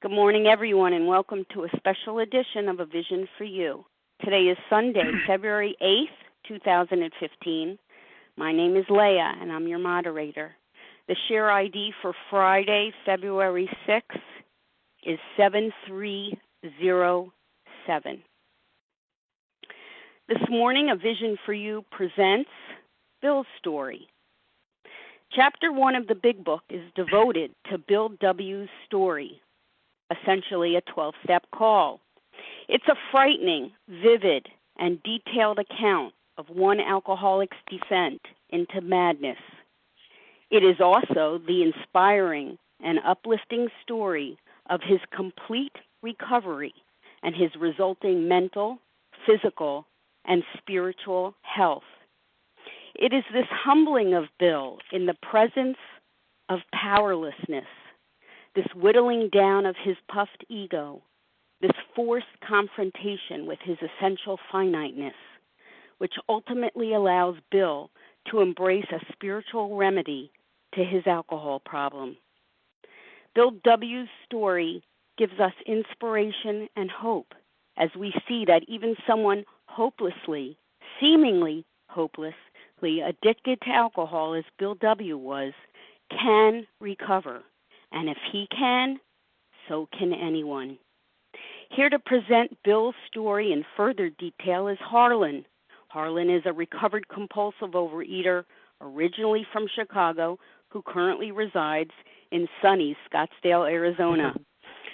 Good morning, everyone, and welcome to a special edition of A Vision for You. Today is Sunday, February 8th, 2015. My name is Leah, and I'm your moderator. The share ID for Friday, February 6th is 7307. This morning, A Vision for You presents Bill's story. Chapter 1 of the Big Book is devoted to Bill W.'s story, essentially a 12-step call. It's a frightening, vivid, and detailed account of one alcoholic's descent into madness. It is also the inspiring and uplifting story of his complete recovery and his resulting mental, physical, and spiritual health. It is this humbling of Bill in the presence of powerlessness, this whittling down of his puffed ego, this forced confrontation with his essential finiteness, which ultimately allows Bill to embrace a spiritual remedy to his alcohol problem. Bill W.'s story gives us inspiration and hope as we see that even someone seemingly hopelessly addicted to alcohol as Bill W. was, can recover. And if he can, so can anyone. Here to present Bill's story in further detail is Harlan. Harlan is a recovered compulsive overeater, originally from Chicago, who currently resides in sunny Scottsdale, Arizona.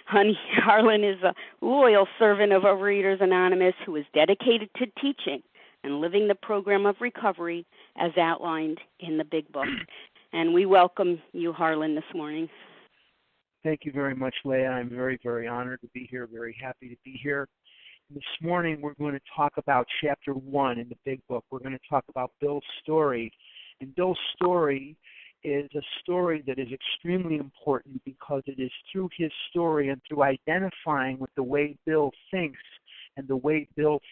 Harlan is a loyal servant of Overeaters Anonymous who is dedicated to teaching and living the program of recovery as outlined in the Big Book. And we welcome you, Harlan, this morning. Thank you very much, Leah. I'm very, very honored to be here, very happy to be here. This morning we're going to talk about Chapter 1 in the Big Book. We're going to talk about Bill's story. And Bill's story is a story that is extremely important because it is through his story and through identifying with the way Bill thinks and the way Bill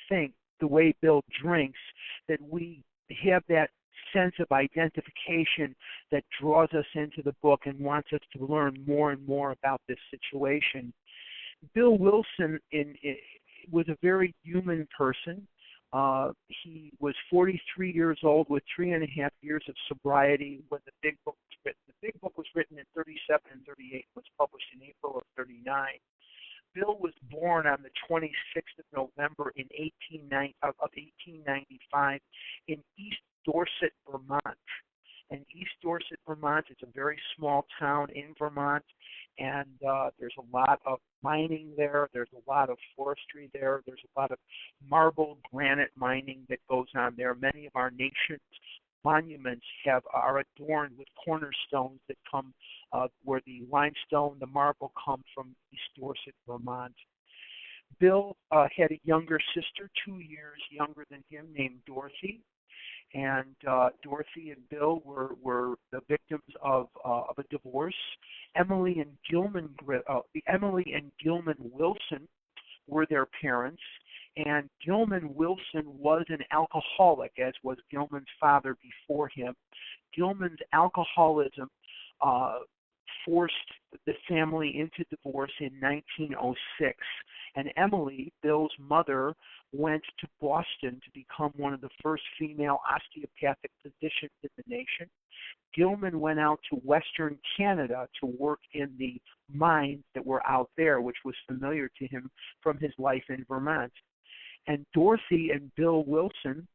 drinks that we have that sense of identification that draws us into the book and wants us to learn more and more about this situation. Bill Wilson was a very human person. He was 43 years old with 3.5 years of sobriety when the Big Book was written. The Big Book was written in 37 and 38, was published in April of 39. Bill was born on the 26th of November in 1895 in East Dorset, Vermont. And East Dorset, Vermont is a very small town in Vermont, and there's a lot of mining there. There's a lot of forestry there. There's a lot of marble granite mining that goes on there. Many of our nation's monuments are adorned with cornerstones that come where the limestone, the marble come from East Dorset, Vermont. Bill had a younger sister, 2 years younger than him, named Dorothy. And Dorothy and Bill were the victims of a divorce. Emily and Gilman Wilson were their parents, and Gilman Wilson was an alcoholic, as was Gilman's father before him. Gilman's alcoholism forced the family into divorce in 1906, and Emily, Bill's mother, went to Boston to become one of the first female osteopathic physicians in the nation. Gilman went out to Western Canada to work in the mines that were out there, which was familiar to him from his life in Vermont. And Dorothy and Bill Wilson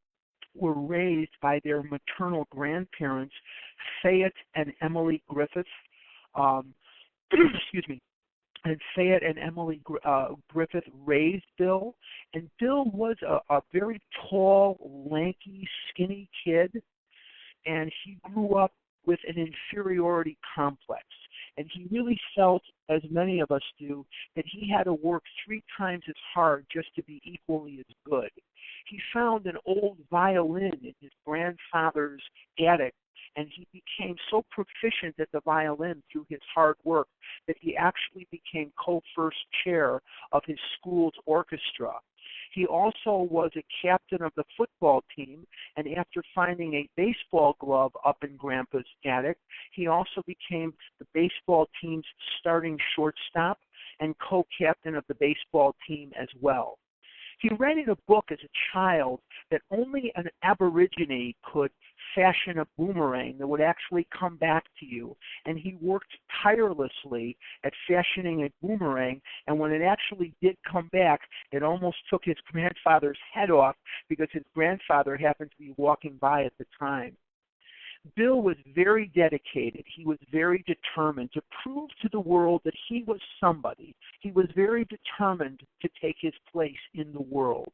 were raised by their maternal grandparents, Fayette and Emily Griffith. And Fayette and Emily Griffith raised Bill. And Bill was a very tall, lanky, skinny kid, and he grew up with an inferiority complex. And he really felt, as many of us do, that he had to work 3 times as hard just to be equally as good. He found an old violin in his grandfather's attic, and he became so proficient at the violin through his hard work that he actually became co-first chair of his school's orchestra. He also was a captain of the football team, and after finding a baseball glove up in Grandpa's attic, he also became the baseball team's starting shortstop, and co-captain of the baseball team as well. He read in a book as a child that only an aborigine could fashion a boomerang that would actually come back to you. And he worked tirelessly at fashioning a boomerang, and when it actually did come back, it almost took his grandfather's head off because his grandfather happened to be walking by at the time. Bill was very dedicated. He was very determined to prove to the world that he was somebody. He was very determined to take his place in the world.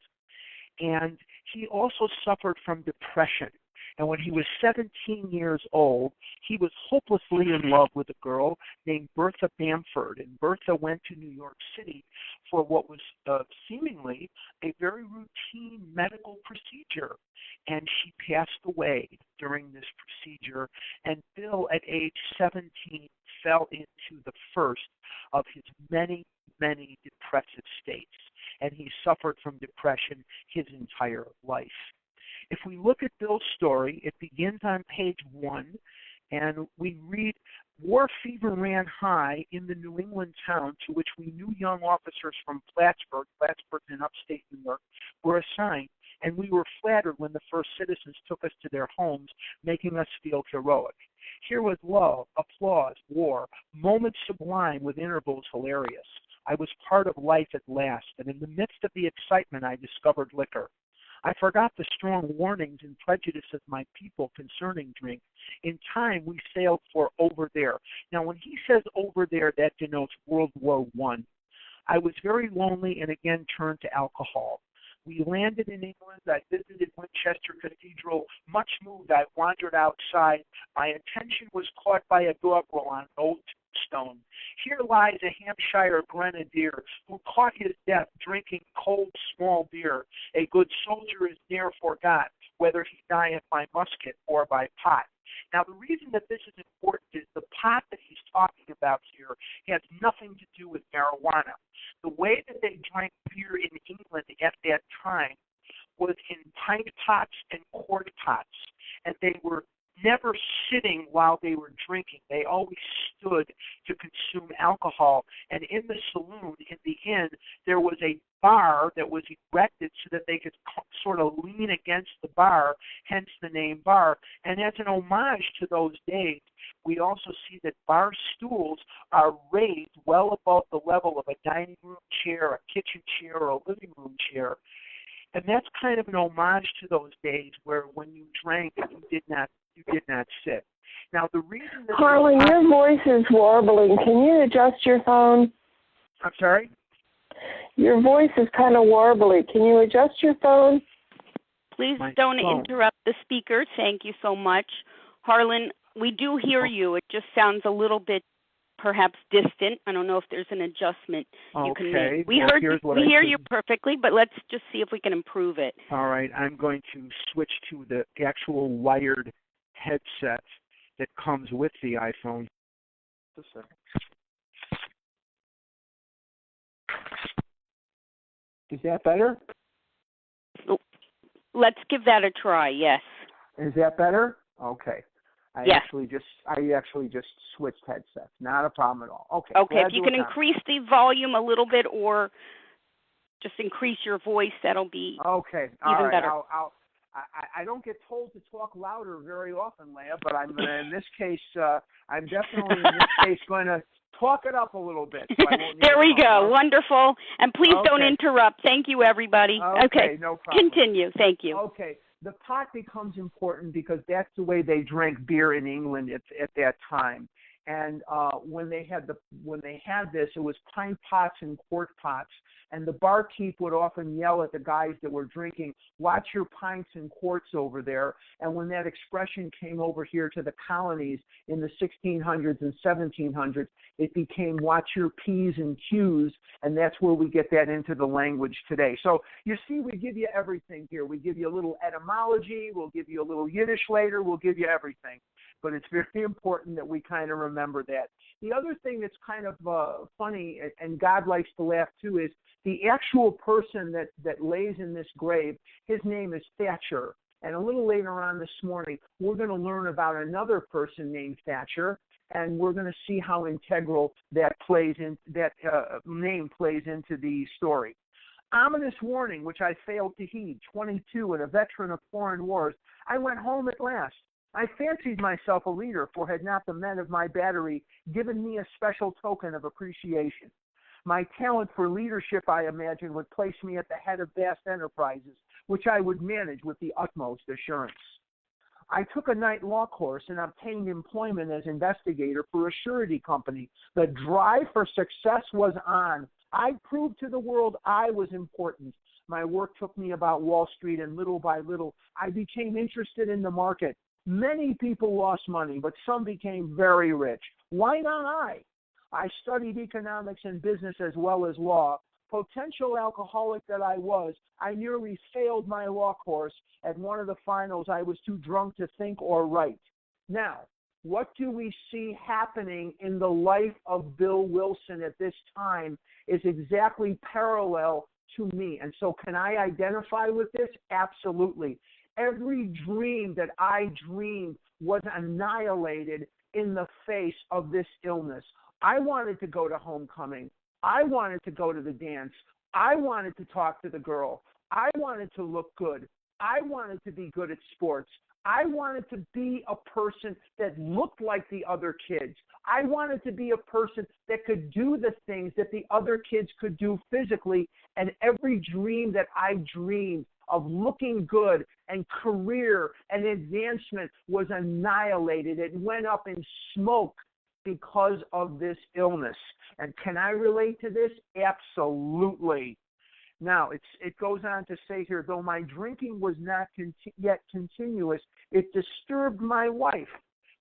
And he also suffered from depression. And when he was 17 years old, he was hopelessly in love with a girl named Bertha Bamford. And Bertha went to New York City for what was seemingly a very routine medical procedure. And she passed away during this procedure. And Bill, at age 17, fell into the first of his many, many depressive states. And he suffered from depression his entire life. If we look at Bill's story, it begins on page 1, and we read, "War fever ran high in the New England town to which we new young officers from Plattsburgh in upstate New York, were assigned, and we were flattered when the first citizens took us to their homes, making us feel heroic. Here was love, applause, war, moments sublime with intervals hilarious. I was part of life at last, and in the midst of the excitement I discovered liquor. I forgot the strong warnings and prejudice of my people concerning drink. In time, we sailed for over there." Now, when he says over there, that denotes World War I. "I was very lonely and again turned to alcohol. We landed in England. I visited Winchester Cathedral. Much moved, I wandered outside. My attention was caught by a doggerel on an old tombstone. Here lies a Hampshire grenadier who caught his death drinking cold small beer. A good soldier is ne'er forgot, whether he dieth by musket or by pot." Now, the reason that this is important is the pot that he's talking about here has nothing to do with marijuana. The way that they drank beer in England at that time was in pint pots and quart pots, and they were never sitting while they were drinking. They always stood to consume alcohol. And in the saloon, in the inn, there was a bar that was erected so that they could sort of lean against the bar, hence the name bar. And as an homage to those days, we also see that bar stools are raised well above the level of a dining room chair, a kitchen chair, or a living room chair. And that's kind of an homage to those days where when you drank, you did not sit. Now, the reason that Harlan, your voice is warbling. Can you adjust your phone? I'm sorry? Your voice is kind of warbly. Can you adjust your phone? Please don't interrupt the speaker. Thank you so much. Harlan, we do hear you. It just sounds a little bit perhaps distant. I don't know if there's an adjustment you can make. We hear you perfectly, but let's just see if we can improve it. All right. I'm going to switch to the actual wired headset that comes with the iPhone. Just a second. Is that better? Let's give that a try, yes. Is that better? Okay. I yes. actually just switched headsets. Not a problem at all. Okay. Okay, if you can increase the volume a little bit or just increase your voice, that'll be even better. I don't get told to talk louder very often, Leah, but I'm in this case, I'm definitely in this case going to talk it up a little bit. So I won't there we go. Wonderful. And please don't interrupt. Thank you, everybody. Okay, no problem. Continue. Thank you. Okay. The pot becomes important because that's the way they drank beer in England at that time. And when they had this, it was pint pots and quart pots. And the barkeep would often yell at the guys that were drinking, "Watch your pints and quarts over there." And when that expression came over here to the colonies in the 1600s and 1700s, it became "watch your P's and Q's," and that's where we get that into the language today. So you see, we give you everything here. We give you a little etymology. We'll give you a little Yiddish later. We'll give you everything. But it's very important that we kind of remember that. The other thing that's kind of funny, and God likes to laugh too, is the actual person that lays in this grave, his name is Thatcher. And a little later on this morning, we're going to learn about another person named Thatcher. and we're going to see how integral that name plays into the story. Ominous warning, which I failed to heed. 22 and a veteran of foreign wars, I went home at last. I fancied myself a leader, for had not the men of my battery given me a special token of appreciation. My talent for leadership, I imagine, would place me at the head of vast enterprises, which I would manage with the utmost assurance. I took a night law course and obtained employment as investigator for a surety company. The drive for success was on. I proved to the world I was important. My work took me about Wall Street, and little by little, I became interested in the market. Many people lost money, but some became very rich. Why not I? I studied economics and business as well as law. Potential alcoholic that I was, I nearly failed my law course. At one of the finals, I was too drunk to think or write. Now, what do we see happening in the life of Bill Wilson at this time is exactly parallel to me. And so can I identify with this? Absolutely. Every dream that I dreamed was annihilated in the face of this illness. I wanted to go to homecoming. I wanted to go to the dance. I wanted to talk to the girl. I wanted to look good. I wanted to be good at sports. I wanted to be a person that looked like the other kids. I wanted to be a person that could do the things that the other kids could do physically. And every dream that I dreamed of looking good and career and advancement was annihilated. It went up in smoke because of this illness. And can I relate to this? Absolutely. Now, it goes on to say here, though my drinking was not yet continuous, it disturbed my wife.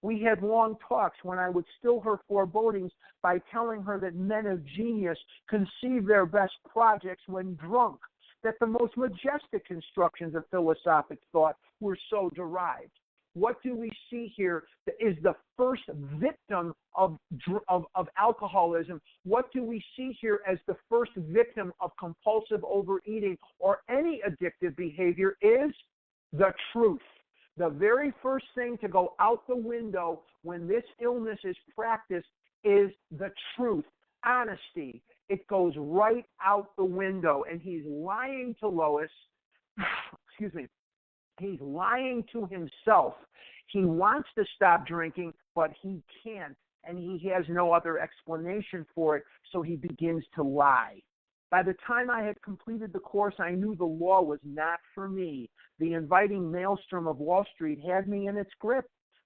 We had long talks when I would still her forebodings by telling her that men of genius conceive their best projects when drunk, that the most majestic constructions of philosophic thought were so derived. What do we see here that is the first victim of alcoholism? What do we see here as the first victim of compulsive overeating or any addictive behavior is the truth. The very first thing to go out the window when this illness is practiced is the truth, honesty. It goes right out the window, and he's lying to Lois. Excuse me. He's lying to himself. He wants to stop drinking, but he can't, and he has no other explanation for it, so he begins to lie. By the time I had completed the course, I knew the law was not for me. The inviting maelstrom of Wall Street had me in its grip.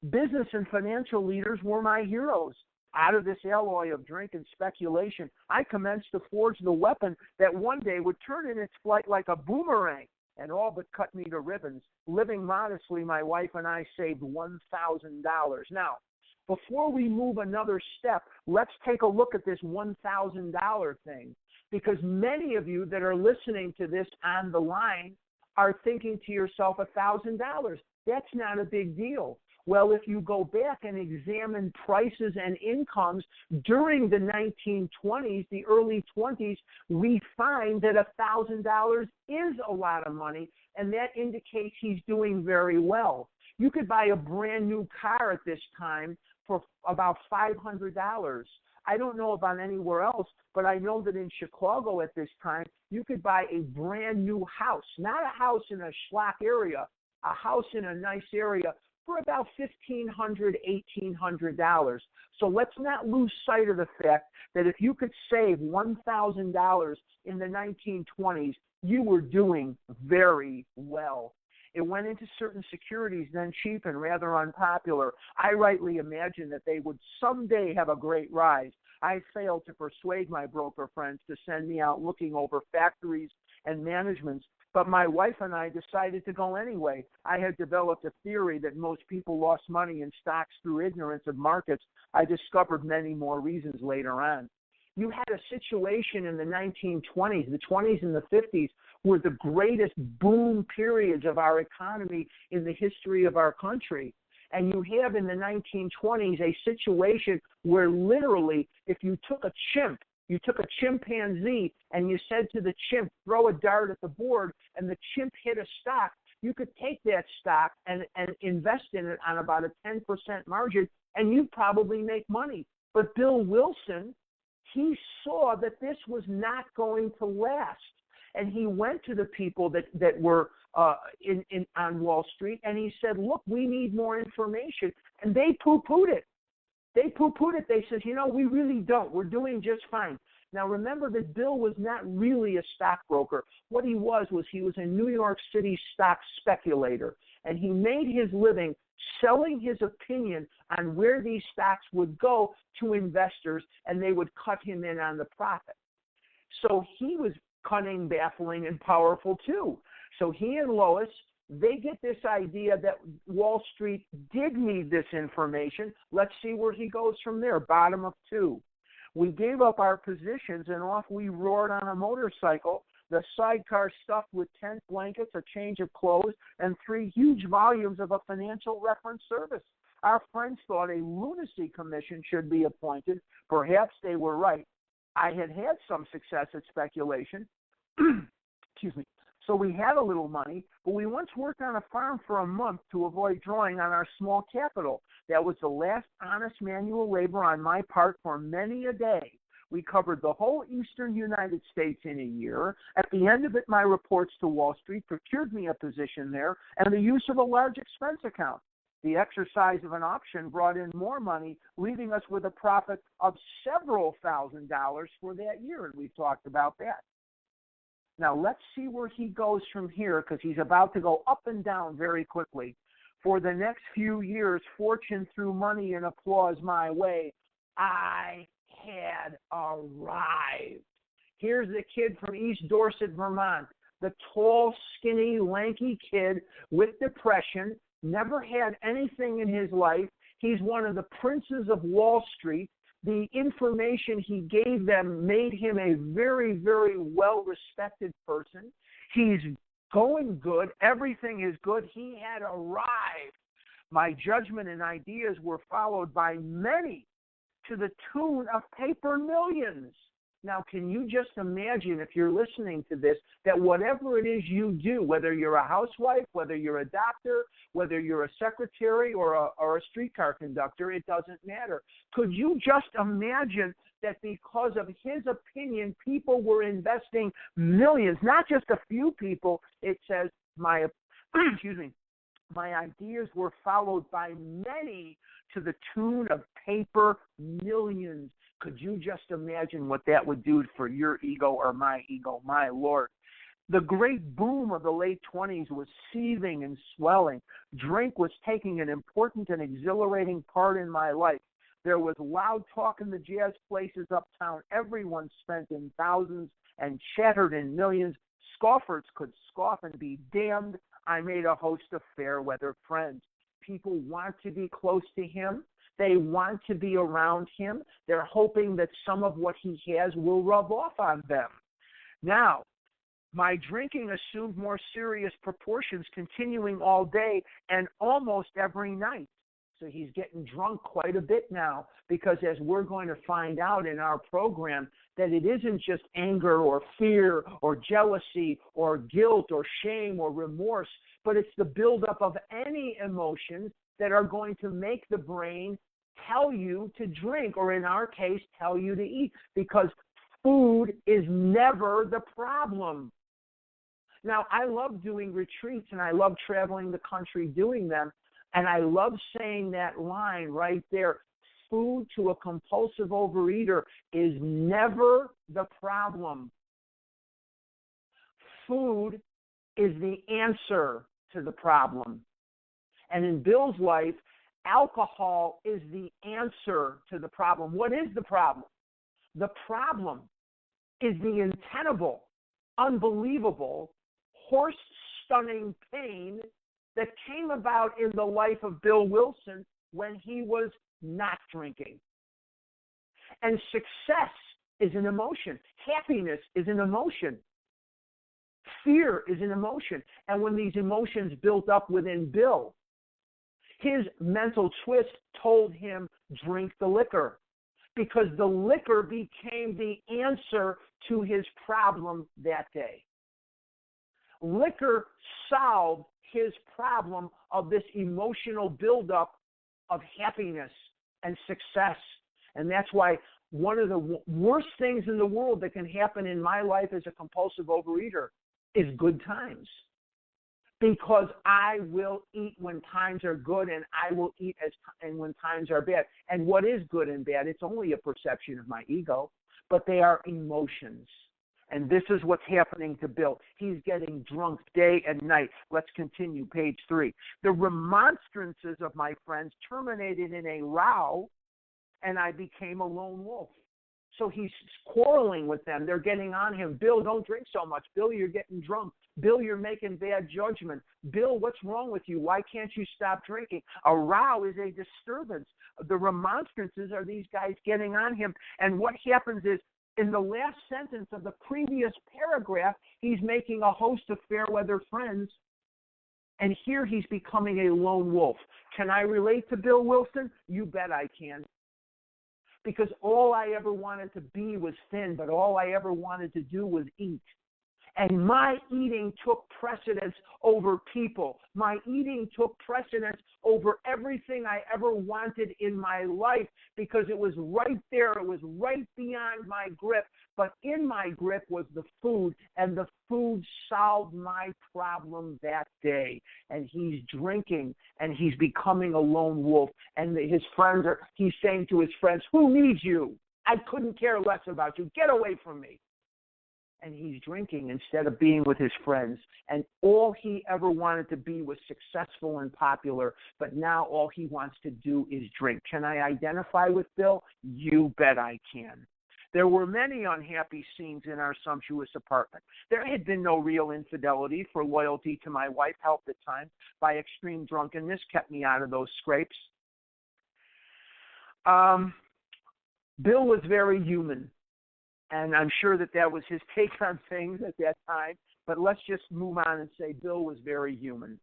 Business and financial leaders were my heroes. Out of this alloy of drink and speculation, I commenced to forge the weapon that one day would turn in its flight like a boomerang and all but cut me to ribbons. Living modestly, my wife and I saved $1,000. Now, before we move another step, let's take a look at this $1,000 thing, because many of you that are listening to this on the line are thinking to yourself, $1,000, that's not a big deal. Well, if you go back and examine prices and incomes during the 1920s, the early 20s, we find that $1,000 is a lot of money, and that indicates he's doing very well. You could buy a brand new car at this time for about $500. I don't know about anywhere else, but I know that in Chicago at this time, you could buy a brand new house, not a house in a schlock area, a house in a nice area, for about $1,500, $1,800. So let's not lose sight of the fact that if you could save $1,000 in the 1920s, you were doing very well. It went into certain securities, then cheap and rather unpopular. I rightly imagined that they would someday have a great rise. I failed to persuade my broker friends to send me out looking over factories and managements, but my wife and I decided to go anyway. I had developed a theory that most people lost money in stocks through ignorance of markets. I discovered many more reasons later on. You had a situation in the 1920s, the 20s and the 50s, were the greatest boom periods of our economy in the history of our country. And you have in the 1920s a situation where literally if you took a chimpanzee and you said to the chimp, throw a dart at the board, and the chimp hit a stock, you could take that stock and invest in it on about a 10% margin, and you'd probably make money. But Bill Wilson, he saw that this was not going to last. And he went to the people that were on Wall Street, and he said, look, we need more information. And they poo-pooed it. They said, we really don't. We're doing just fine. Now, remember that Bill was not really a stockbroker. What he was a New York City stock speculator. And he made his living selling his opinion on where these stocks would go to investors, and they would cut him in on the profit. So he was cunning, baffling, and powerful too. So he and Lois, they get this idea that Wall Street did need this information. Let's see where he goes from there. Bottom of 2. We gave up our positions and off we roared on a motorcycle, the sidecar stuffed with tent blankets, a change of clothes, and 3 huge volumes of a financial reference service. Our friends thought a lunacy commission should be appointed. Perhaps they were right. I had some success at speculation. Excuse me. So we had a little money, but we once worked on a farm for a month to avoid drawing on our small capital. That was the last honest manual labor on my part for many a day. We covered the whole eastern United States in a year. At the end of it, my reports to Wall Street procured me a position there and the use of a large expense account. The exercise of an option brought in more money, leaving us with a profit of several $1,000s for that year, and we've talked about that. Now, let's see where he goes from here, because he's about to go up and down very quickly. For the next few years, fortune threw money and applause my way. I had arrived. Here's the kid from East Dorset, Vermont, the tall, skinny, lanky kid with depression, never had anything in his life. He's one of the princes of Wall Street. The information he gave them made him a very, very well-respected person. He's going good. Everything is good. He had arrived. My judgment and ideas were followed by many to the tune of paper millions. Now, can you just imagine, if you're listening to this, that whatever it is you do, whether you're a housewife, whether you're a doctor, whether you're a secretary or a streetcar conductor, it doesn't matter. Could you just imagine that because of his opinion, people were investing millions, not just a few people? It says, my ideas were followed by many to the tune of paper millions. Could you just imagine what that would do for your ego or my ego? My Lord. The great boom of the late 20s was seething and swelling. Drink was taking an important and exhilarating part in my life. There was loud talk in the jazz places uptown. Everyone spent in thousands and chattered in millions. Scoffers could scoff and be damned. I made a host of fair-weather friends. People want to be close to him. They want to be around him. They're hoping that some of what he has will rub off on them. Now, my drinking assumed more serious proportions, continuing all day and almost every night. So he's getting drunk quite a bit now, because as we're going to find out in our program, that it isn't just anger or fear or jealousy or guilt or shame or remorse, but it's the buildup of any emotions that are going to make the brain tell you to drink, or in our case, tell you to eat, because food is never the problem. Now, I love doing retreats, and I love traveling the country doing them, and I love saying that line right there. Food to a compulsive overeater is never the problem. Food is the answer to the problem. And in Bill's life, alcohol is the answer to the problem. What is the problem? The problem is the untenable, unbelievable, horse-stunning pain that came about in the life of Bill Wilson when he was not drinking. And success is an emotion. Happiness is an emotion. Fear is an emotion. And when these emotions built up within Bill, his mental twist told him, drink the liquor, because the liquor became the answer to his problem that day. Liquor solved his problem of this emotional buildup of happiness and success. And that's why one of the worst things in the world that can happen in my life as a compulsive overeater is good times. Because I will eat when times are good, and I will eat and when times are bad. And what is good and bad? It's only a perception of my ego, but they are emotions. And this is what's happening to Bill. He's getting drunk day and night. Let's continue, page 3. The remonstrances of my friends terminated in a row, and I became a lone wolf. So he's quarreling with them. They're getting on him. Bill, don't drink so much. Bill, you're getting drunk. Bill, you're making bad judgment. Bill, what's wrong with you? Why can't you stop drinking? A row is a disturbance. The remonstrances are these guys getting on him. And what happens is, in the last sentence of the previous paragraph, he's making a host of fair weather friends. And here he's becoming a lone wolf. Can I relate to Bill Wilson? You bet I can. Because all I ever wanted to be was thin, but all I ever wanted to do was eat. And my eating took precedence over people. My eating took precedence over everything I ever wanted in my life because it was right there. It was right beyond my grip. But in my grip was the food, and the food solved my problem that day. And he's drinking, and he's becoming a lone wolf. And he's saying to his friends, who needs you? I couldn't care less about you. Get away from me. And he's drinking instead of being with his friends. And all he ever wanted to be was successful and popular, but now all he wants to do is drink. Can I identify with Bill? You bet I can. There were many unhappy scenes in our sumptuous apartment. There had been no real infidelity, for loyalty to my wife helped at times by extreme drunkenness kept me out of those scrapes. Bill was very human. And I'm sure that was his take on things at that time. But let's just move on and say Bill was very human.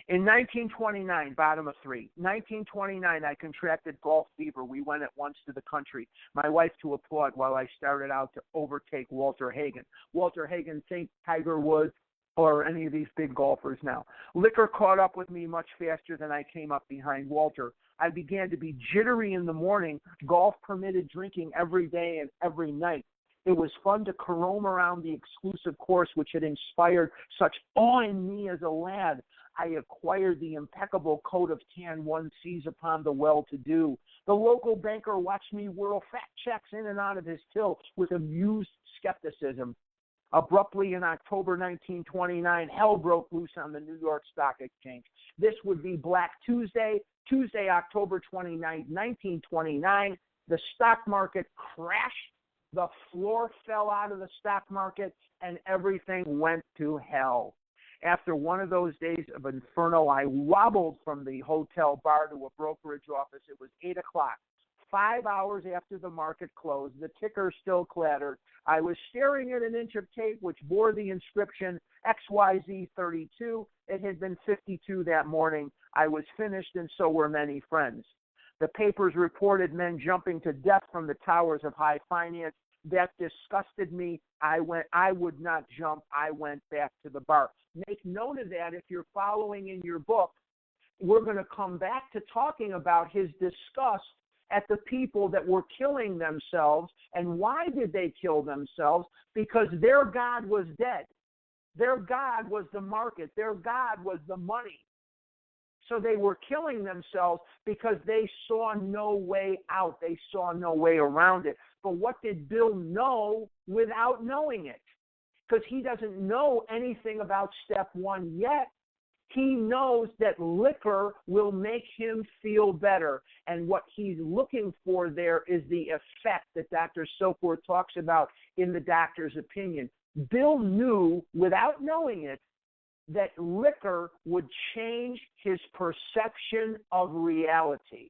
In 1929, bottom of 3, 1929, I contracted golf fever. We went at once to the country, my wife to applaud while I started out to overtake Walter Hagen. Walter Hagen, think Tiger Woods or any of these big golfers now. Liquor caught up with me much faster than I came up behind Walter. I began to be jittery in the morning. Golf permitted drinking every day and every night. It was fun to roam around the exclusive course which had inspired such awe in me as a lad. I acquired the impeccable coat of tan one sees upon the well-to-do. The local banker watched me whirl fat checks in and out of his till with amused skepticism. Abruptly in October 1929, hell broke loose on the New York Stock Exchange. This would be Black Tuesday, October 29, 1929. The stock market crashed. The floor fell out of the stock market, and everything went to hell. After one of those days of inferno, I wobbled from the hotel bar to a brokerage office. It was 8 o'clock. 5 hours after the market closed, the ticker still clattered. I was staring at an inch of tape which bore the inscription XYZ32. It had been 52 that morning. I was finished, and so were many friends. The papers reported men jumping to death from the towers of high finance. That disgusted me. I would not jump. I went back to the bar. Make note of that if you're following in your book. We're going to come back to talking about his disgust at the people that were killing themselves. And why did they kill themselves? Because their God was dead. Their God was the market. Their God was the money. So they were killing themselves because they saw no way out. They saw no way around it. But what did Bill know without knowing it? Because he doesn't know anything about step 1 yet. He knows that liquor will make him feel better. And what he's looking for there is the effect that Dr. Soapworth talks about in the doctor's opinion. Bill knew without knowing it that liquor would change his perception of reality.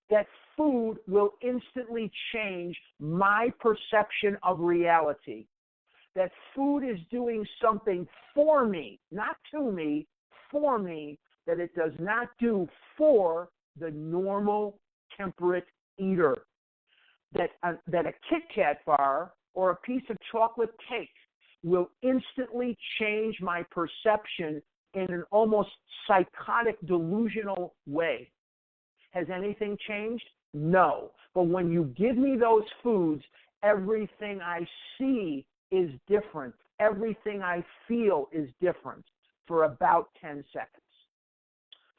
That food will instantly change my perception of reality. That food is doing something for me, not to me, for me, that it does not do for the normal temperate eater. That a Kit Kat bar or a piece of chocolate cake will instantly change my perception in an almost psychotic, delusional way. Has anything changed? No. But when you give me those foods, everything I see is different. Everything I feel is different for about 10 seconds.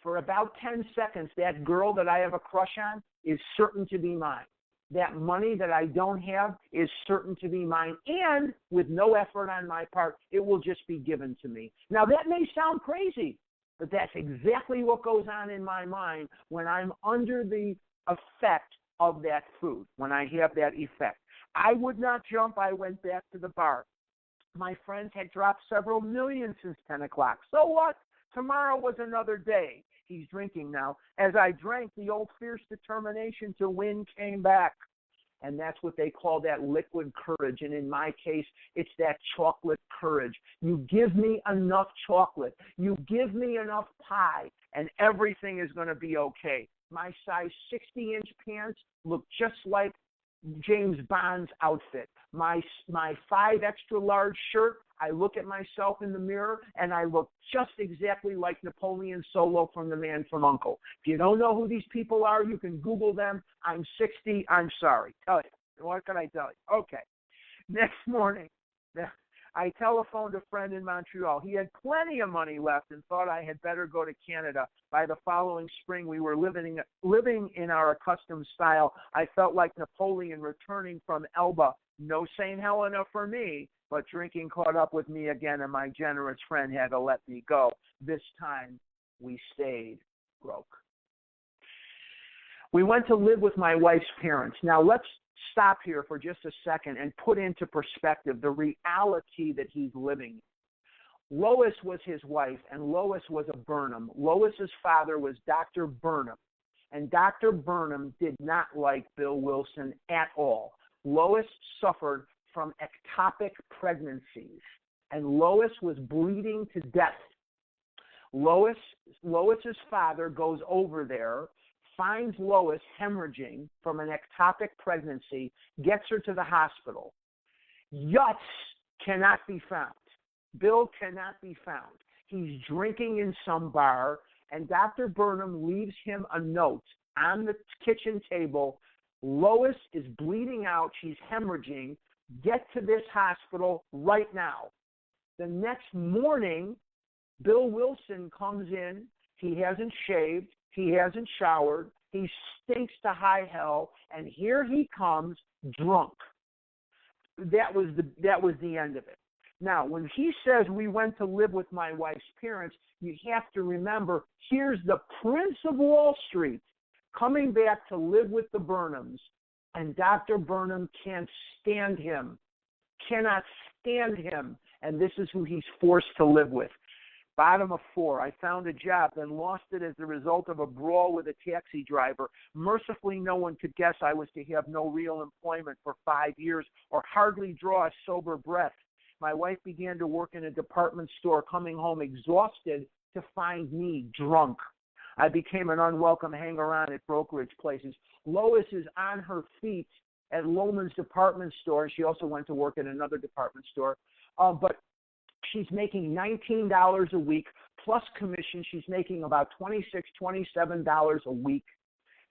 For about 10 seconds, that girl that I have a crush on is certain to be mine. That money that I don't have is certain to be mine, and with no effort on my part, it will just be given to me. Now, that may sound crazy, but that's exactly what goes on in my mind when I'm under the effect of that food, when I have that effect. I would not jump. I went back to the bar. My friends had dropped several million since 10 o'clock. So what? Tomorrow was another day. He's drinking now. As I drank, the old fierce determination to win came back. And that's what they call that liquid courage. And in my case, it's that chocolate courage. You give me enough chocolate. You give me enough pie, and everything is going to be okay. My size 60-inch pants look just like James Bond's outfit. My 5 extra large shirt, I look at myself in the mirror and I look just exactly like Napoleon Solo from The Man from U.N.C.L.E. If you don't know who these people are, you can Google them. I'm 60. I'm sorry. Tell you. What can I tell you? Okay. Next morning, I telephoned a friend in Montreal. He had plenty of money left and thought I had better go to Canada. By the following spring, we were living in our accustomed style. I felt like Napoleon returning from Elba. No St. Helena for me, but drinking caught up with me again, and my generous friend had to let me go. This time, we stayed broke. We went to live with my wife's parents. Now, let's stop here for just a second and put into perspective the reality that he's living in. Lois was his wife, and Lois was a Burnham. Lois's father was Dr. Burnham, and Dr. Burnham did not like Bill Wilson at all. Lois suffered from ectopic pregnancies, and Lois was bleeding to death. Lois's father goes over there, finds Lois hemorrhaging from an ectopic pregnancy, gets her to the hospital. Yutz cannot be found. Bill cannot be found. He's drinking in some bar, and Dr. Burnham leaves him a note on the kitchen table. Lois is bleeding out. She's hemorrhaging. Get to this hospital right now. The next morning, Bill Wilson comes in. He hasn't shaved. He hasn't showered. He stinks to high hell. And here he comes drunk. That was the end of it. Now, when he says we went to live with my wife's parents, you have to remember, here's the Prince of Wall Street coming back to live with the Burnhams, and Dr. Burnham can't stand him, cannot stand him, and this is who he's forced to live with. Bottom of 4, I found a job, then lost it as the result of a brawl with a taxi driver. Mercifully, no one could guess I was to have no real employment for 5 years or hardly draw a sober breath. My wife began to work in a department store, coming home exhausted to find me drunk. I became an unwelcome hanger-on at brokerage places. Lois is on her feet at Lohman's department store. She also went to work at another department store. But she's making $19 a week plus commission. She's making about $26, $27 a week.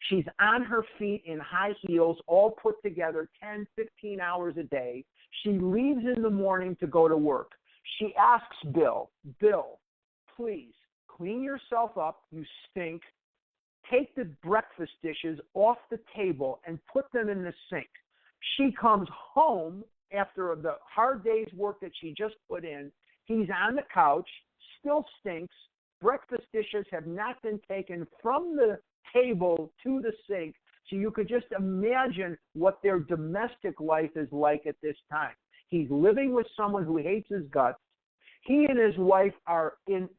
She's on her feet in high heels, all put together, 10, 15 hours a day. She leaves in the morning to go to work. She asks Bill, please, clean yourself up, you stink. Take the breakfast dishes off the table and put them in the sink. She comes home after the hard day's work that she just put in. He's on the couch, still stinks. Breakfast dishes have not been taken from the table to the sink. So you could just imagine what their domestic life is like at this time. He's living with someone who hates his guts. He and his wife are in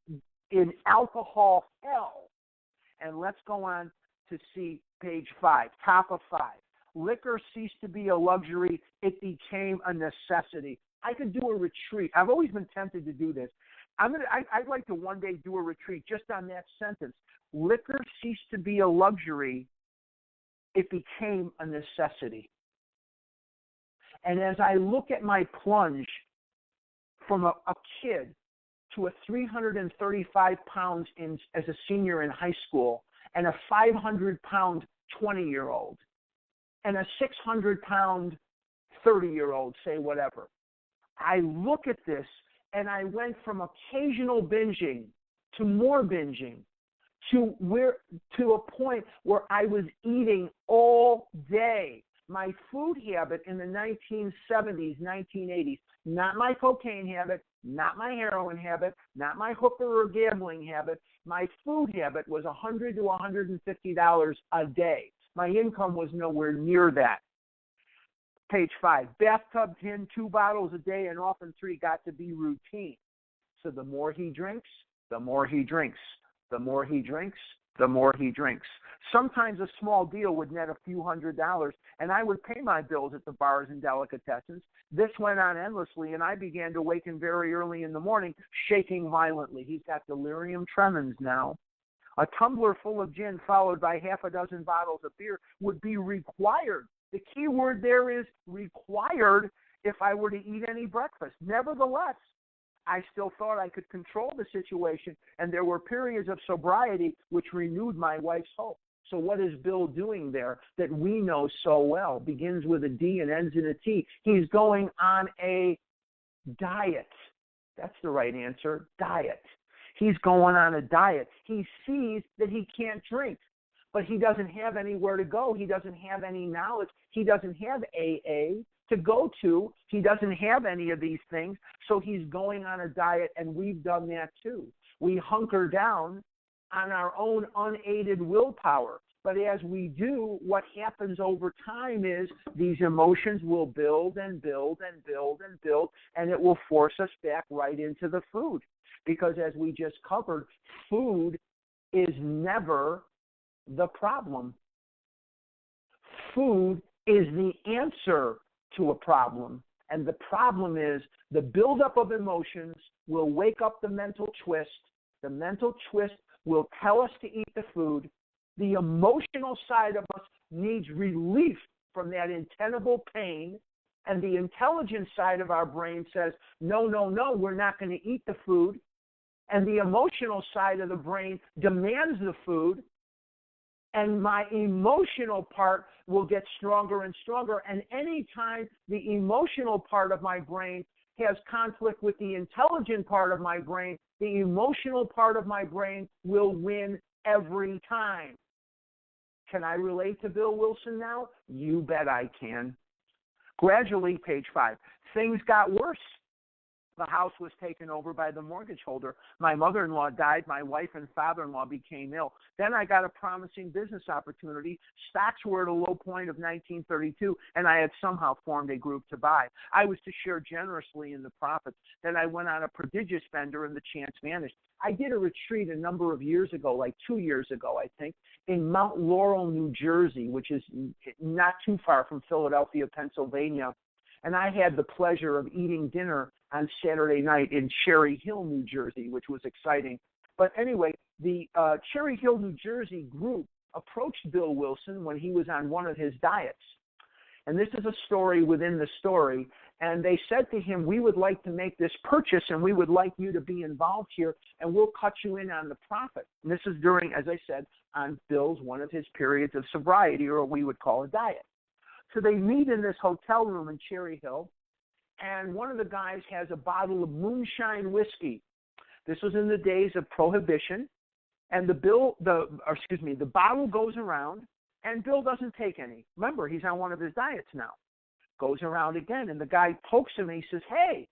alcohol hell. And let's go on to see page 5, top of 5. Liquor ceased to be a luxury. It became a necessity. I could do a retreat. I've always been tempted to do this. I'd like to one day do a retreat just on that sentence. Liquor ceased to be a luxury. It became a necessity. And as I look at my plunge from a kid to a 335 pounds as a senior in high school, and a 500-pound 20-year-old, and a 600-pound 30-year-old, say whatever. I look at this, and I went from occasional binging to more binging to a point where I was eating all day. My food habit in the 1970s, 1980s, not my cocaine habit, not my heroin habit, not my hooker or gambling habit. My food habit was $100 to $150 a day. My income was nowhere near that. Page 5, bathtub tin, 2 bottles a day, and often 3 got to be routine. So the more he drinks, the more he drinks. The more he drinks, the more he drinks. Sometimes a small deal would net a few $100s, and I would pay my bills at the bars and delicatessens. This went on endlessly, and I began to waken very early in the morning, shaking violently. He's got delirium tremens now. A tumbler full of gin followed by half a dozen bottles of beer would be required. The key word there is required if I were to eat any breakfast. Nevertheless, I still thought I could control the situation, and there were periods of sobriety which renewed my wife's hope. So what is Bill doing there that we know so well? Begins with a D and ends in a T. He's going on a diet. That's the right answer, diet. He's going on a diet. He sees that he can't drink, but he doesn't have anywhere to go. He doesn't have any knowledge. He doesn't have AA to go to. He doesn't have any of these things, so he's going on a diet, and we've done that too. We hunker down on our own unaided willpower, but as we do, what happens over time is these emotions will build and build and build and build, and it will force us back right into the food, because as we just covered, food is never the problem. Food is the answer to a problem. And the problem is the buildup of emotions will wake up the mental twist. The mental twist will tell us to eat the food. The emotional side of us needs relief from that untenable pain. And the intelligent side of our brain says, no, no, no, we're not going to eat the food. And the emotional side of the brain demands the food. And my emotional part will get stronger and stronger. And anytime the emotional part of my brain has conflict with the intelligent part of my brain, the emotional part of my brain will win every time. Can I relate to Bill Wilson now? You bet I can. Gradually, page 5, things got worse. The house was taken over by the mortgage holder. My mother-in-law died. My wife and father-in-law became ill. Then I got a promising business opportunity. Stocks were at a low point of 1932, and I had somehow formed a group to buy. I was to share generously in the profits. Then I went on a prodigious bender, and the chance vanished. I did a retreat a number of years ago, like 2 years ago, I think, in Mount Laurel, New Jersey, which is not too far from Philadelphia, Pennsylvania. And I had the pleasure of eating dinner on Saturday night in Cherry Hill, New Jersey, which was exciting. But anyway, the Cherry Hill, New Jersey group approached Bill Wilson when he was on one of his diets. And this is a story within the story. And they said to him, we would like to make this purchase, and we would like you to be involved here, and we'll cut you in on the profit. And this is during, as I said, on Bill's one of his periods of sobriety, or what we would call a diet. So they meet in this hotel room in Cherry Hill, and one of the guys has a bottle of moonshine whiskey. This was in the days of Prohibition, and the bottle goes around, and Bill doesn't take any. Remember, he's on one of his diets now. Goes around again, and the guy pokes him, and he says, hey,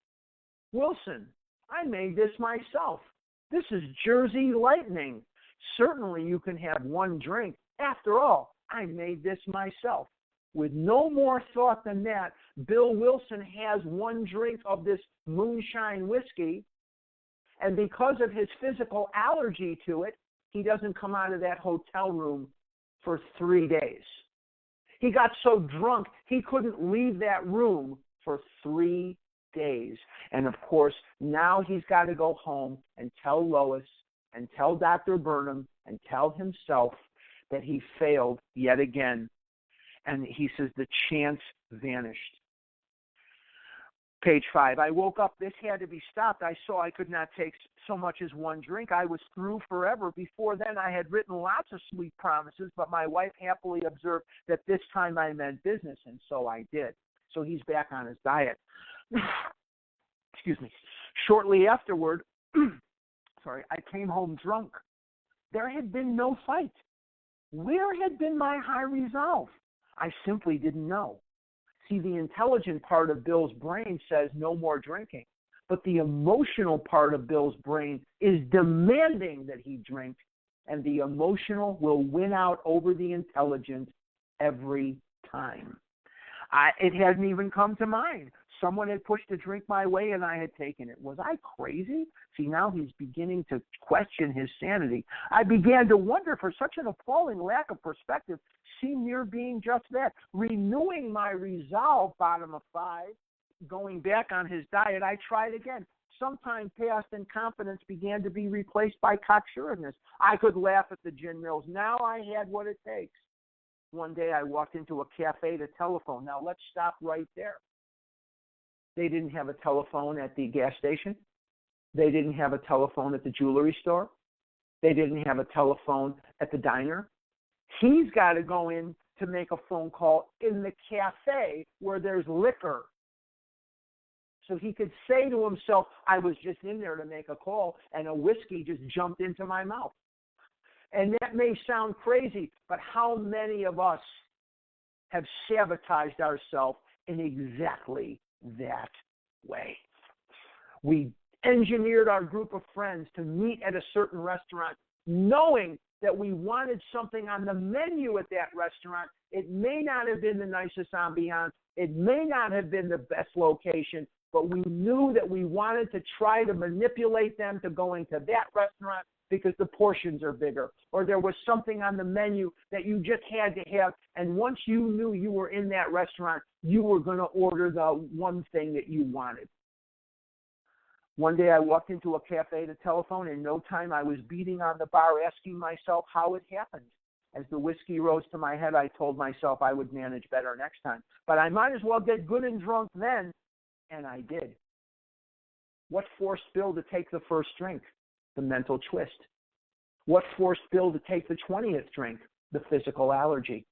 Wilson, I made this myself. This is Jersey Lightning. Certainly you can have one drink. After all, I made this myself. With no more thought than that, Bill Wilson has one drink of this moonshine whiskey, and because of his physical allergy to it, he doesn't come out of that hotel room for 3 days. He got so drunk, he couldn't leave that room for 3 days. And of course, now he's got to go home and tell Lois and tell Dr. Burnham and tell himself that he failed yet again. And he says the chance vanished. Page 5. I woke up. This had to be stopped. I saw I could not take so much as one drink. I was through forever. Before then, I had written lots of sweet promises, but my wife happily observed that this time I meant business, and so I did. So he's back on his diet. Excuse me. Shortly afterward, I came home drunk. There had been no fight. Where had been my high resolve? I simply didn't know. See, the intelligent part of Bill's brain says no more drinking, but the emotional part of Bill's brain is demanding that he drink, and the emotional will win out over the intelligent every time. It hadn't even come to mind. Someone had pushed a drink my way and I had taken it. Was I crazy? See, now he's beginning to question his sanity. I began to wonder, for such an appalling lack of perspective seemed near being just that. Renewing my resolve, bottom of 5, going back on his diet, I tried again. Some time passed and confidence began to be replaced by cocksureness. I could laugh at the gin mills. Now I had what it takes. One day I walked into a cafe to telephone. Now let's stop right there. They didn't have a telephone at the gas station. They didn't have a telephone at the jewelry store. They didn't have a telephone at the diner. He's got to go in to make a phone call in the cafe where there's liquor. So he could say to himself, I was just in there to make a call and a whiskey just jumped into my mouth. And that may sound crazy, but how many of us have sabotaged ourselves in exactly that way? We engineered our group of friends to meet at a certain restaurant, knowing that we wanted something on the menu at that restaurant. It may not have been the nicest ambiance. It may not have been the best location, but we knew that we wanted to try to manipulate them to going to that restaurant because the portions are bigger, or there was something on the menu that you just had to have, and once you knew you were in that restaurant, you were going to order the one thing that you wanted. One day I walked into a cafe to telephone. In no time I was beating on the bar, asking myself how it happened. As the whiskey rose to my head, I told myself I would manage better next time. But I might as well get good and drunk then, and I did. What forced Bill to take the first drink? The mental twist. What forced Bill to take the 20th drink? The physical allergy.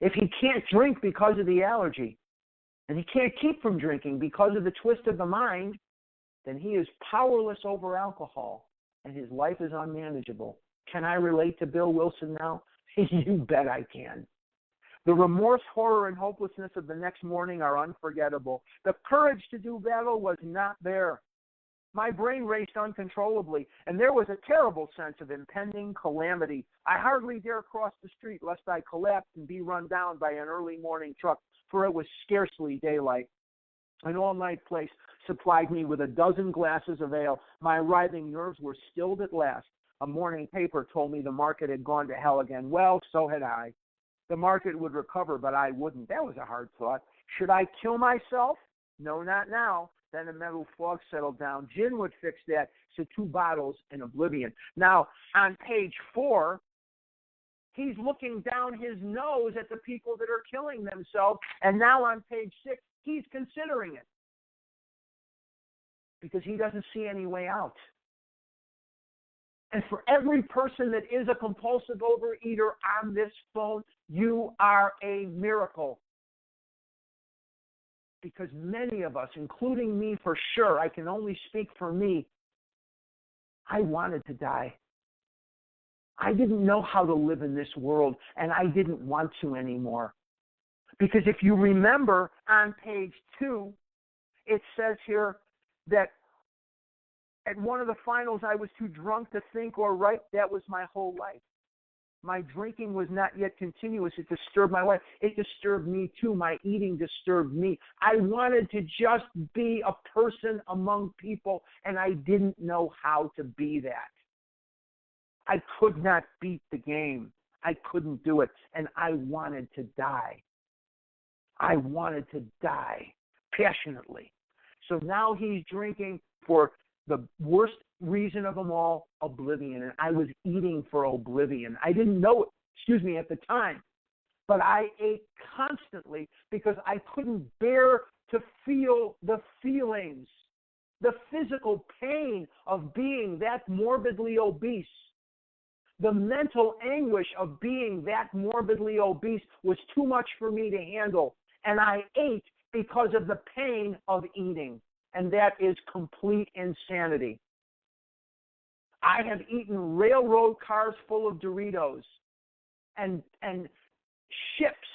If he can't drink because of the allergy, and he can't keep from drinking because of the twist of the mind, then he is powerless over alcohol, and his life is unmanageable. Can I relate to Bill Wilson now? You bet I can. The remorse, horror, and hopelessness of the next morning are unforgettable. The courage to do battle was not there. My brain raced uncontrollably, and there was a terrible sense of impending calamity. I hardly dare cross the street lest I collapse and be run down by an early morning truck, for it was scarcely daylight. An all-night place supplied me with a dozen glasses of ale. My writhing nerves were stilled at last. A morning paper told me the market had gone to hell again. Well, so had I. The market would recover, but I wouldn't. That was a hard thought. Should I kill myself? No, not now. Then a mental fog settled down. Gin would fix that, so 2 bottles and oblivion. Now, on page 4, he's looking down his nose at the people that are killing themselves, and now on page 6, he's considering it because he doesn't see any way out. And for every person that is a compulsive overeater on this phone, you are a miracle. Because many of us, including me for sure, I can only speak for me, I wanted to die. I didn't know how to live in this world, and I didn't want to anymore. Because if you remember on page 2, it says here that at one of the finals I was too drunk to think or write. That was my whole life. My drinking was not yet continuous. It disturbed my life. It disturbed me too. My eating disturbed me. I wanted to just be a person among people, and I didn't know how to be that. I could not beat the game. I couldn't do it, and I wanted to die. I wanted to die passionately. So now he's drinking for the worst reason of them all, oblivion. And I was eating for oblivion. I didn't know it, at the time. But I ate constantly because I couldn't bear to feel the feelings, the physical pain of being that morbidly obese. The mental anguish of being that morbidly obese was too much for me to handle. And I ate because of the pain of eating. And that is complete insanity. I have eaten railroad cars full of Doritos and ships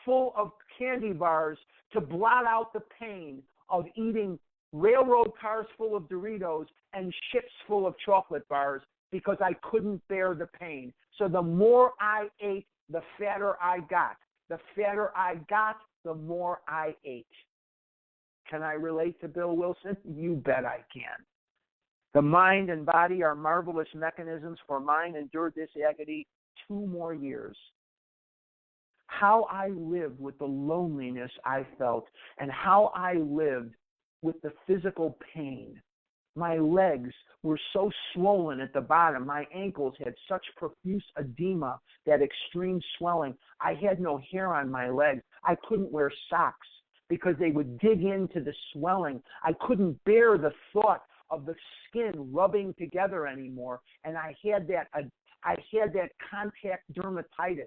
full of candy bars to blot out the pain of eating railroad cars full of Doritos and ships full of chocolate bars because I couldn't bear the pain. So the more I ate, the fatter I got. The fatter I got, the more I ate. Can I relate to Bill Wilson? You bet I can. The mind and body are marvelous mechanisms, for mine endured this agony 2 more years. How I lived with the loneliness I felt, and how I lived with the physical pain. My legs were so swollen at the bottom. My ankles had such profuse edema, that extreme swelling. I had no hair on my legs. I couldn't wear socks because they would dig into the swelling. I couldn't bear the thought of the skin rubbing together anymore, and I had that contact dermatitis.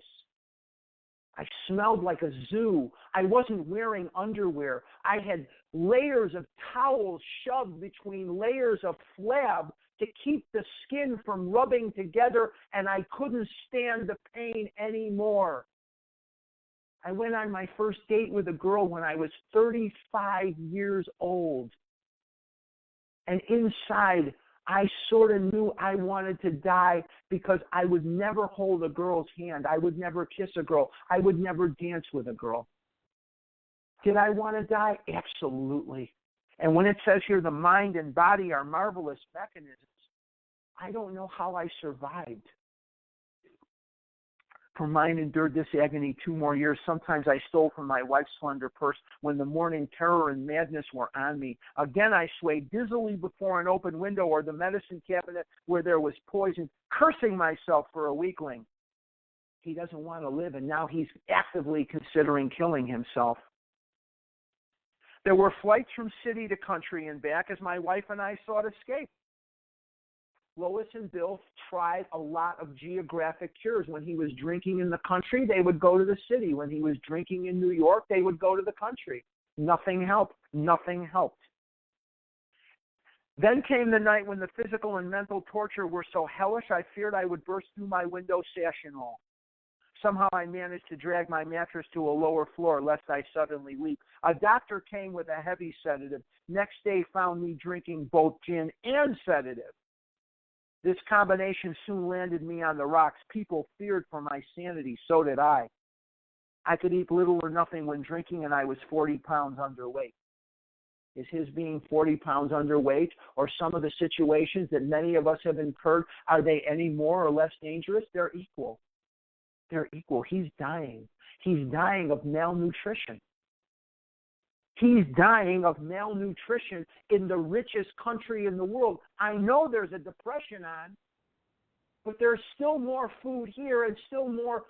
I smelled like a zoo. I wasn't wearing underwear. I had layers of towels shoved between layers of flab to keep the skin from rubbing together, and I couldn't stand the pain anymore. I went on my first date with a girl when I was 35 years old. And inside, I sort of knew I wanted to die because I would never hold a girl's hand. I would never kiss a girl. I would never dance with a girl. Did I want to die? Absolutely. And when it says here, the mind and body are marvelous mechanisms, I don't know how I survived. For mine endured this agony 2 more years. Sometimes I stole from my wife's slender purse when the morning terror and madness were on me. Again, I swayed dizzily before an open window or the medicine cabinet where there was poison, cursing myself for a weakling. He doesn't want to live, and now he's actively considering killing himself. There were flights from city to country and back as my wife and I sought escape. Lois and Bill tried a lot of geographic cures. When he was drinking in the country, they would go to the city. When he was drinking in New York, they would go to the country. Nothing helped. Nothing helped. Then came the night when the physical and mental torture were so hellish, I feared I would burst through my window, sash and all. Somehow I managed to drag my mattress to a lower floor, lest I suddenly leap. A doctor came with a heavy sedative. Next day found me drinking both gin and sedative. This combination soon landed me on the rocks. People feared for my sanity. So did I. I could eat little or nothing when drinking, and I was 40 pounds underweight. Is his being 40 pounds underweight or some of the situations that many of us have incurred, are they any more or less dangerous? They're equal. They're equal. He's dying. He's dying of malnutrition. He's dying of malnutrition in the richest country in the world. I know there's a depression on, but there's still more food here and still more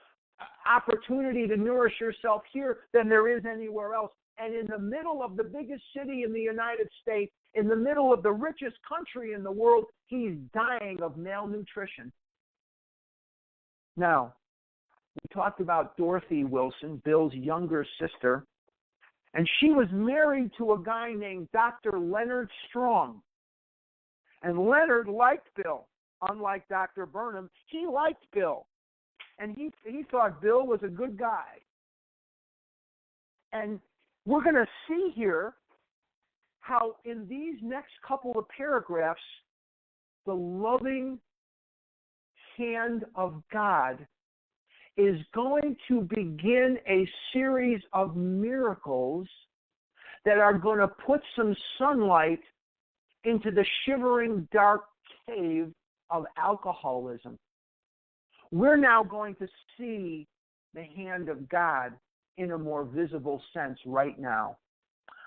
opportunity to nourish yourself here than there is anywhere else. And in the middle of the biggest city in the United States, in the middle of the richest country in the world, he's dying of malnutrition. Now, we talked about Dorothy Wilson, Bill's younger sister. And she was married to a guy named Dr. Leonard Strong. And Leonard liked Bill. Unlike Dr. Burnham, he liked Bill. And he thought Bill was a good guy. And we're going to see here how in these next couple of paragraphs, the loving hand of God is going to begin a series of miracles that are going to put some sunlight into the shivering dark cave of alcoholism. We're now going to see the hand of God in a more visible sense right now.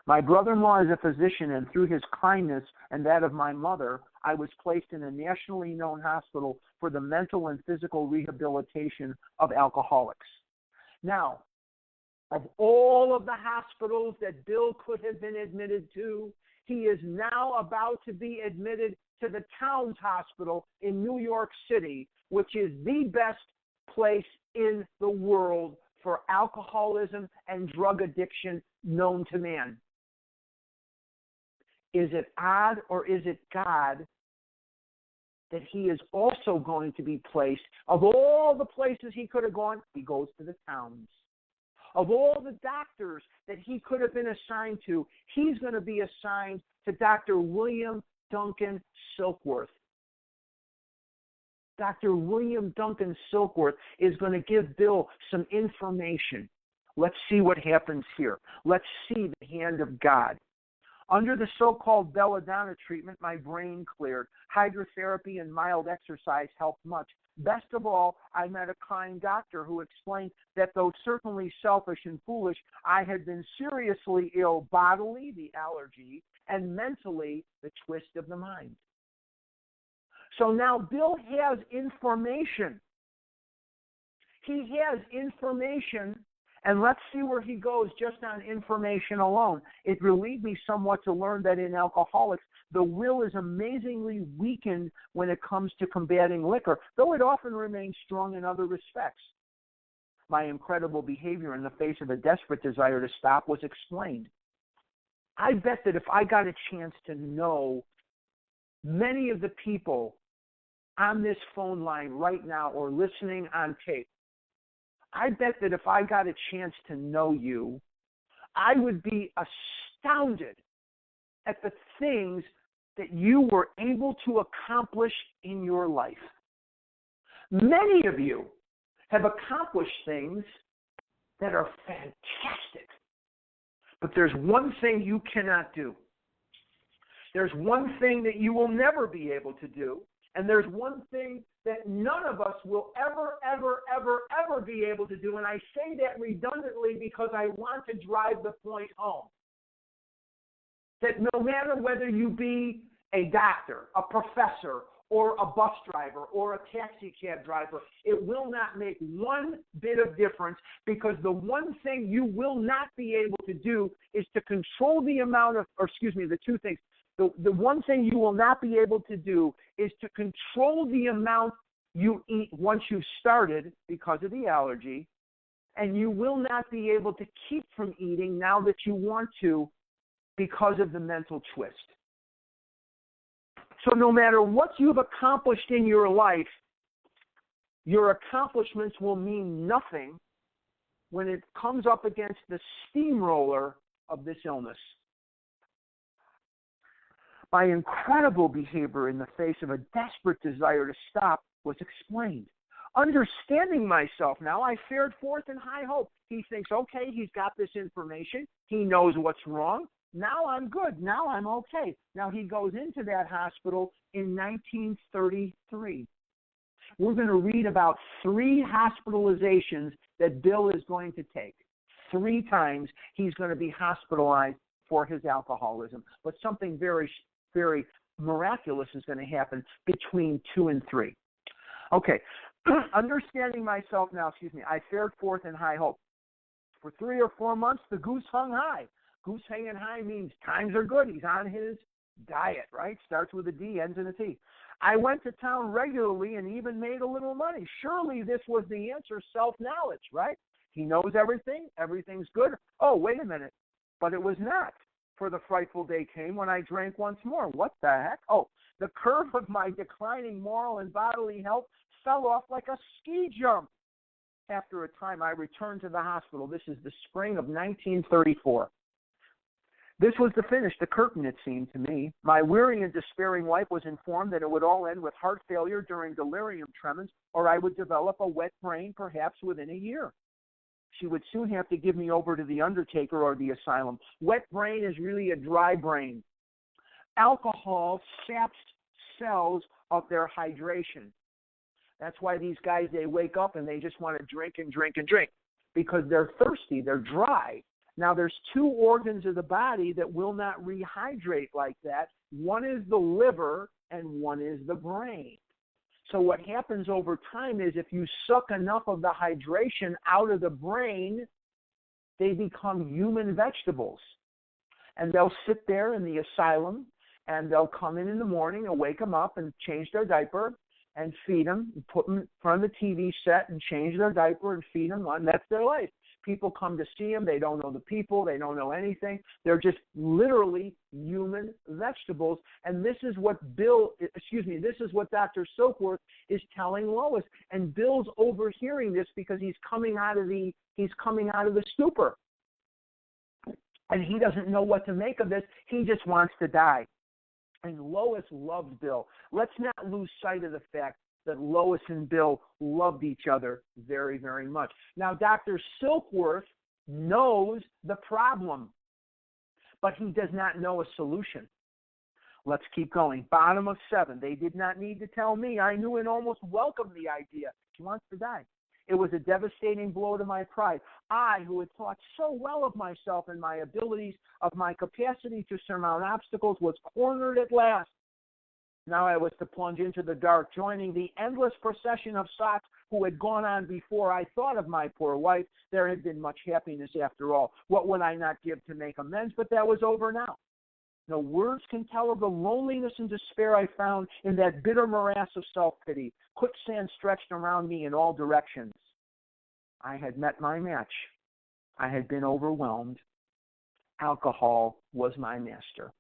My brother-in-law is a physician, and through his kindness and that of my mother, I was placed in a nationally known hospital for the mental and physical rehabilitation of alcoholics. Now, Of all of the hospitals that Bill could have been admitted to, he is now about to be admitted to the Towns Hospital in New York City, which is the best place in the world for alcoholism and drug addiction known to man. Is it odd or is it God that he is also going to be placed? Of all the places he could have gone, he goes to the Towns. Of all the doctors that he could have been assigned to, he's going to be assigned to Dr. William Duncan Silkworth. Dr. William Duncan Silkworth is going to give Bill some information. Let's see what happens here. Let's see the hand of God. Under the so-called belladonna treatment, my brain cleared. Hydrotherapy and mild exercise helped much. Best of all, I met a kind doctor who explained that though certainly selfish and foolish, I had been seriously ill bodily, the allergy, and mentally, the twist of the mind. So now Bill has information. He has information, and let's see where he goes just on information alone. It relieved me somewhat to learn that in alcoholics, the will is amazingly weakened when it comes to combating liquor, though it often remains strong in other respects. My incredible behavior in the face of a desperate desire to stop was explained. I bet that if I got a chance to know many of the people on this phone line right now or listening on tape, I bet that if I got a chance to know you, I would be astounded at the things that you were able to accomplish in your life. Many of you have accomplished things that are fantastic. But there's one thing you cannot do. There's one thing that you will never be able to do. And there's one thing that none of us will ever, ever, ever, ever be able to do. And I say that redundantly because I want to drive the point home. That no matter whether you be a doctor, a professor, or a bus driver, or a taxi cab driver, it will not make one bit of difference, because the one thing you will not be able to do is to control the amount of, the two things. The one thing you will not be able to do is to control the amount you eat once you've started because of the allergy, and you will not be able to keep from eating now that you want to because of the mental twist. So no matter what you've accomplished in your life, your accomplishments will mean nothing when it comes up against the steamroller of this illness. My incredible behavior in the face of a desperate desire to stop was explained. Understanding myself now, I fared forth in high hope. He thinks, okay, he's got this information. He knows what's wrong. Now I'm good. Now I'm okay. Now he goes into that hospital in 1933. We're going to read about 3 hospitalizations that Bill is going to take. 3 times he's going to be hospitalized for his alcoholism. But something very, very miraculous is going to happen between 2 and 3. Okay. Understanding myself now, I fared forth in high hope. For 3 or 4 months, the goose hung high. Goose hanging high means times are good. He's on his diet, right? Starts with a D, ends in a T. I went to town regularly and even made a little money. Surely this was the answer, self-knowledge, right? He knows everything. Everything's good. Oh, wait a minute. But it was not. For the frightful day came when I drank once more. What the heck? Oh, the curve of my declining moral and bodily health fell off like a ski jump. After a time, I returned to the hospital. This is the spring of 1934. This was the finish, the curtain, it seemed to me. My weary and despairing wife was informed that it would all end with heart failure during delirium tremens, or I would develop a wet brain perhaps within a year. She would soon have to give me over to the undertaker or the asylum. Wet brain is really a dry brain. Alcohol saps cells of their hydration. That's why these guys, they wake up and they just want to drink and drink and drink, because they're thirsty, they're dry. Now, there's 2 organs of the body that will not rehydrate like that. One is the liver and one is the brain. So what happens over time is if you suck enough of the hydration out of the brain, They become human vegetables. And they'll sit there in the asylum, and they'll come in the morning and wake them up and change their diaper and feed them, and put them in front of the TV set and change their diaper and feed them, and that's their life. People come to see them. They don't know the people. They don't know anything. They're just literally human vegetables. And this is what this is what Dr. Silkworth is telling Lois. And Bill's overhearing this because he's coming out of the stupor. And he doesn't know what to make of this. He just wants to die. And Lois loves Bill. Let's not lose sight of the fact that Lois and Bill loved each other very, very much. Now, Dr. Silkworth knows the problem, but he does not know a solution. Let's keep going. Bottom of 7. They did not need to tell me. I knew and almost welcomed the idea. She wants to die. It was a devastating blow to my pride. I, who had thought so well of myself and my abilities, of my capacity to surmount obstacles, was cornered at last. Now I was to plunge into the dark, joining the endless procession of sots who had gone on before. I thought of my poor wife. There had been much happiness after all. What would I not give to make amends? But that was over now. No words can tell of the loneliness and despair I found in that bitter morass of self-pity. Quicksand stretched around me in all directions. I had met my match. I had been overwhelmed. Alcohol was my master.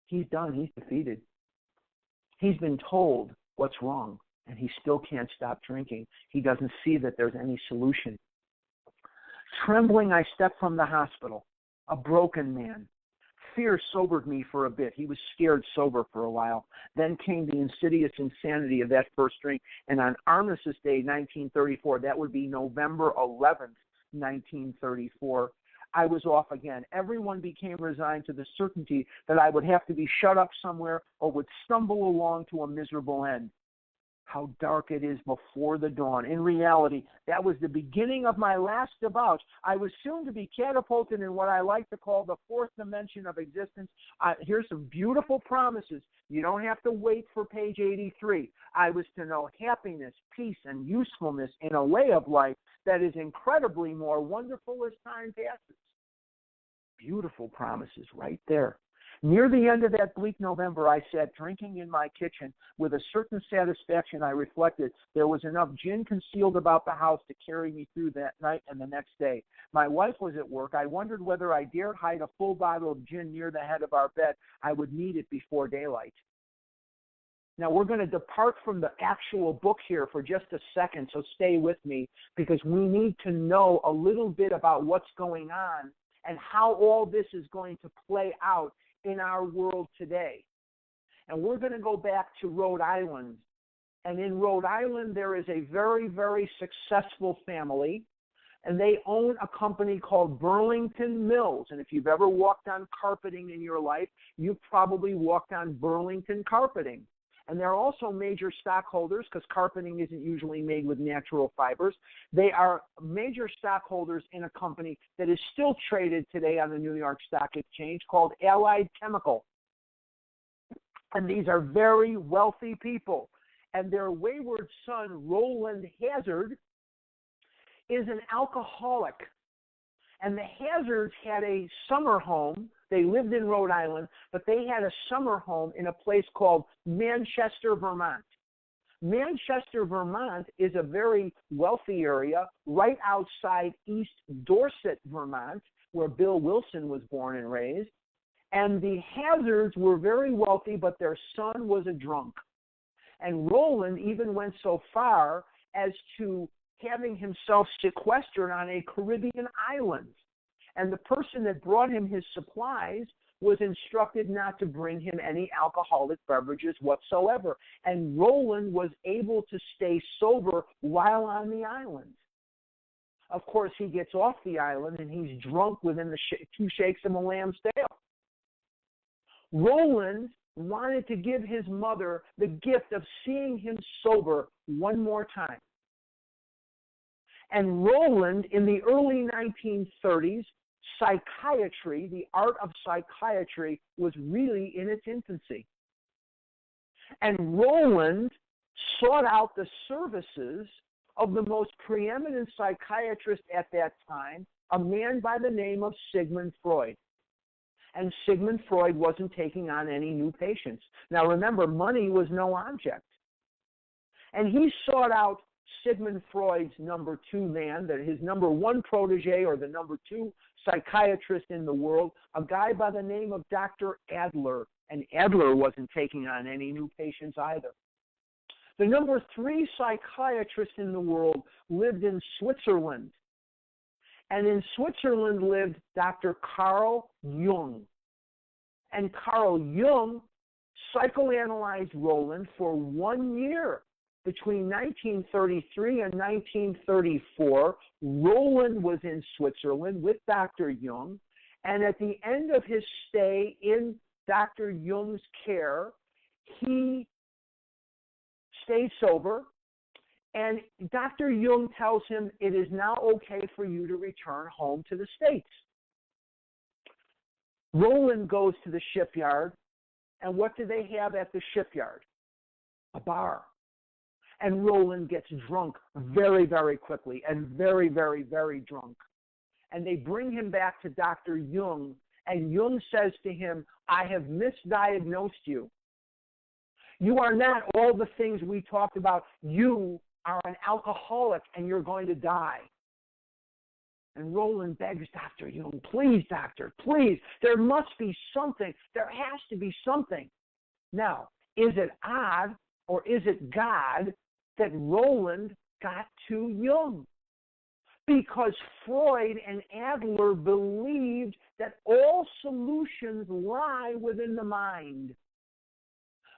He's done. He's defeated. He's been told what's wrong, and he still can't stop drinking. He doesn't see that there's any solution. Trembling, I stepped from the hospital, a broken man. Fear sobered me for a bit. He was scared sober for a while. Then came the insidious insanity of that first drink. And on Armistice Day, 1934, that would be November 11th, 1934, I was off again. Everyone became resigned to the certainty that I would have to be shut up somewhere or would stumble along to a miserable end. How dark it is before the dawn. In reality, that was the beginning of my last debauch. I was soon to be catapulted in what I like to call the fourth dimension of existence. Here's some beautiful promises. You don't have to wait for page 83. I was to know happiness, peace, and usefulness in a way of life that is incredibly more wonderful as time passes. Beautiful promises right there. Near the end of that bleak November, I sat drinking in my kitchen. With a certain satisfaction, I reflected there was enough gin concealed about the house to carry me through that night and the next day. My wife was at work. I wondered whether I dared hide a full bottle of gin near the head of our bed. I would need it before daylight. Now, we're going to depart from the actual book here for just a second, so stay with me, because we need to know a little bit about what's going on and how all this is going to play out in our world today. And we're going to go back to Rhode Island. And in Rhode Island, there is a very, very successful family, and they own a company called Burlington Mills. And if you've ever walked on carpeting in your life, you've probably walked on Burlington carpeting. And they're also major stockholders, because carpeting isn't usually made with natural fibers. They are major stockholders in a company that is still traded today on the New York Stock Exchange called Allied Chemical. And these are very wealthy people. And their wayward son, Roland Hazard, is an alcoholic. And the Hazards had a summer home. They lived in Rhode Island, but they had a summer home in a place called Manchester, Vermont. Manchester, Vermont is a very wealthy area right outside East Dorset, Vermont, where Bill Wilson was born and raised. And the Hazards were very wealthy, but their son was a drunk. And Roland even went so far as to having himself sequestered on a Caribbean island. And the person that brought him his supplies was instructed not to bring him any alcoholic beverages whatsoever. And Roland was able to stay sober while on the island. Of course, he gets off the island and he's drunk within the 2 shakes of a lamb's tail. Roland wanted to give his mother the gift of seeing him sober one more time. And Roland, in the early 1930s, psychiatry, the art of psychiatry, was really in its infancy. And Roland sought out the services of the most preeminent psychiatrist at that time, a man by the name of Sigmund Freud. And Sigmund Freud wasn't taking on any new patients. Now remember, money was no object. And he sought out Sigmund Freud's number 2 man, that his number 1 protege or the number 2 psychiatrist in the world, a guy by the name of Dr. Adler. And Adler wasn't taking on any new patients either. The number 3 psychiatrist in the world lived in Switzerland. And in Switzerland lived Dr. Carl Jung. And Carl Jung psychoanalyzed Roland for 1 year. Between 1933 and 1934, Roland was in Switzerland with Dr. Jung. And at the end of his stay in Dr. Jung's care, he stayed sober. And Dr. Jung tells him it is now okay for you to return home to the States. Roland goes to the shipyard, and what do they have at the shipyard? A bar. And Roland gets drunk very, very quickly, and very, very, very drunk. And they bring him back to Dr. Jung, and Jung says to him, I have misdiagnosed you. You are not all the things we talked about. You are an alcoholic and you're going to die. And Roland begs Dr. Jung, please, doctor, please, there must be something. There has to be something. Now, is it odd or is it God that Roland got to Jung? Because Freud and Adler believed that all solutions lie within the mind.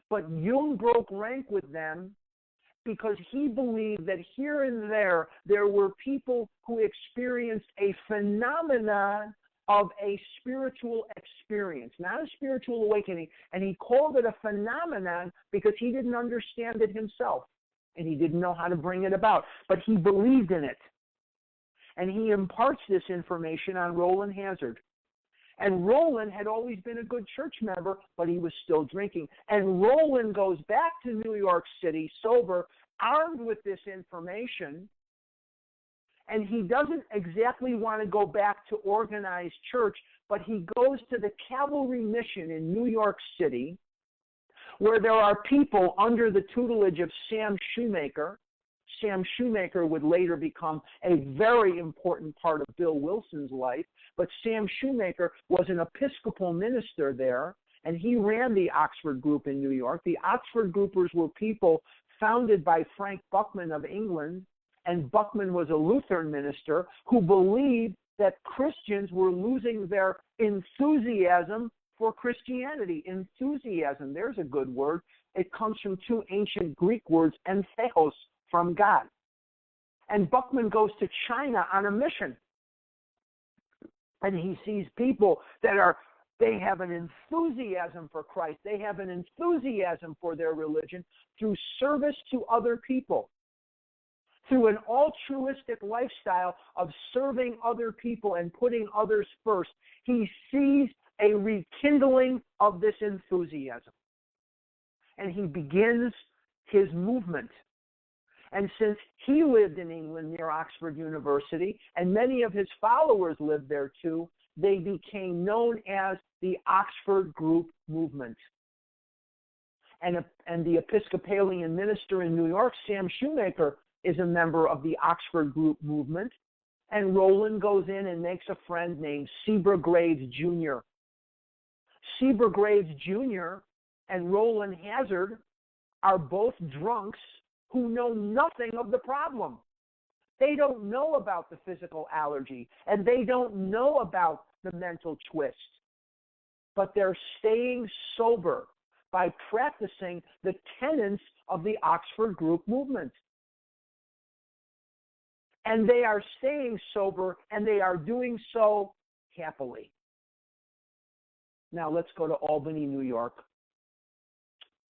But Jung broke rank with them because he believed that here and there were people who experienced a phenomenon of a spiritual experience, not a spiritual awakening. And he called it a phenomenon because he didn't understand it himself, and he didn't know how to bring it about. But he believed in it. And he imparts this information on Roland Hazard. And Roland had always been a good church member, but he was still drinking. And Roland goes back to New York City sober, armed with this information, and he doesn't exactly want to go back to organized church, but he goes to the Cavalry Mission in New York City, where there are people under the tutelage of Sam Shoemaker. Sam Shoemaker would later become a very important part of Bill Wilson's life, but Sam Shoemaker was an Episcopal minister there, and he ran the Oxford Group in New York. The Oxford Groupers were people founded by Frank Buckman of England, and Buckman was a Lutheran minister who believed that Christians were losing their enthusiasm for Christianity. Enthusiasm, there's a good word. It comes from 2 ancient Greek words, entheos, from God. And Buckman goes to China on a mission. And he sees people they have an enthusiasm for Christ. They have an enthusiasm for their religion through service to other people, through an altruistic lifestyle of serving other people and putting others first. He sees a rekindling of this enthusiasm. And he begins his movement. And since he lived in England near Oxford University, and many of his followers lived there too, they became known as the Oxford Group Movement. And the Episcopalian minister in New York, Sam Shoemaker, is a member of the Oxford Group Movement. And Roland goes in and makes a friend named Seaver Graves Jr. Seaver Graves Jr. and Roland Hazard are both drunks who know nothing of the problem. They don't know about the physical allergy, and they don't know about the mental twist. But they're staying sober by practicing the tenets of the Oxford Group Movement. And they are staying sober, and they are doing so happily. Now let's go to Albany, New York.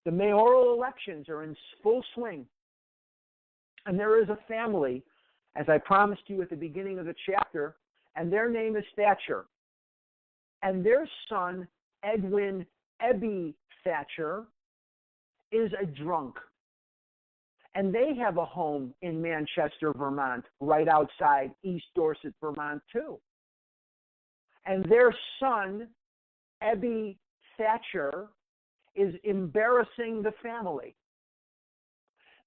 The mayoral elections are in full swing. And there is a family, as I promised you at the beginning of the chapter, and their name is Thatcher. And their son, Edwin Ebby Thatcher, is a drunk. And they have a home in Manchester, Vermont, right outside East Dorset, Vermont, too. and their son, Ebby Thatcher, is embarrassing the family.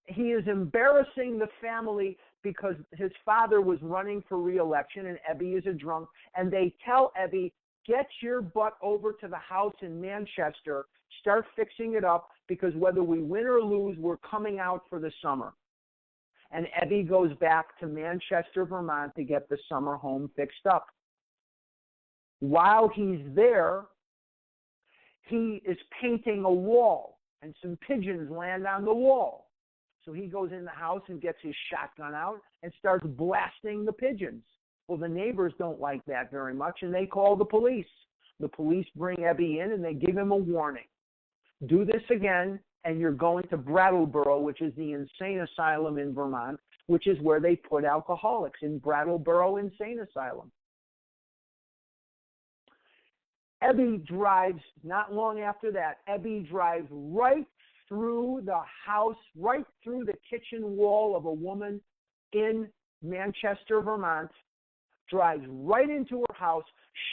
He is embarrassing the family because his father was running for re-election and Ebby is a drunk, and they tell Ebby, get your butt over to the house in Manchester, start fixing it up, because whether we win or lose, we're coming out for the summer. And Ebby goes back to Manchester, Vermont to get the summer home fixed up. While he's there, he is painting a wall, and some pigeons land on the wall. So he goes in the house and gets his shotgun out and starts blasting the pigeons. Well, the neighbors don't like that very much, and they call the police. The police bring Ebby in, and they give him a warning. Do this again, and you're going to Brattleboro, which is the insane asylum in Vermont, which is where they put alcoholics, in Brattleboro Insane Asylum. Ebby drives, not long after that, Ebby drives right through the house, right through the kitchen wall of a woman in Manchester, Vermont, drives right into her house,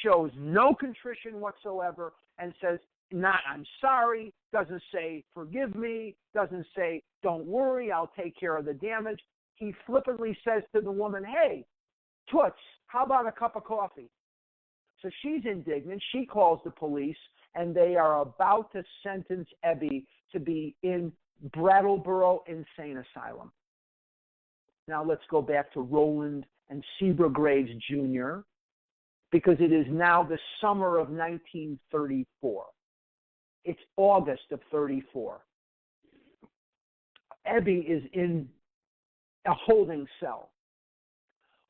shows no contrition whatsoever, and says, not I'm sorry, doesn't say forgive me, doesn't say don't worry, I'll take care of the damage. He flippantly says to the woman, hey, toots, how about a cup of coffee? So she's indignant. She calls the police, and they are about to sentence Ebby to be in Brattleboro Insane Asylum. Now let's go back to Roland and Sebra Graves Jr., because it is now the summer of 1934. It's August of 34. Ebby is in a holding cell.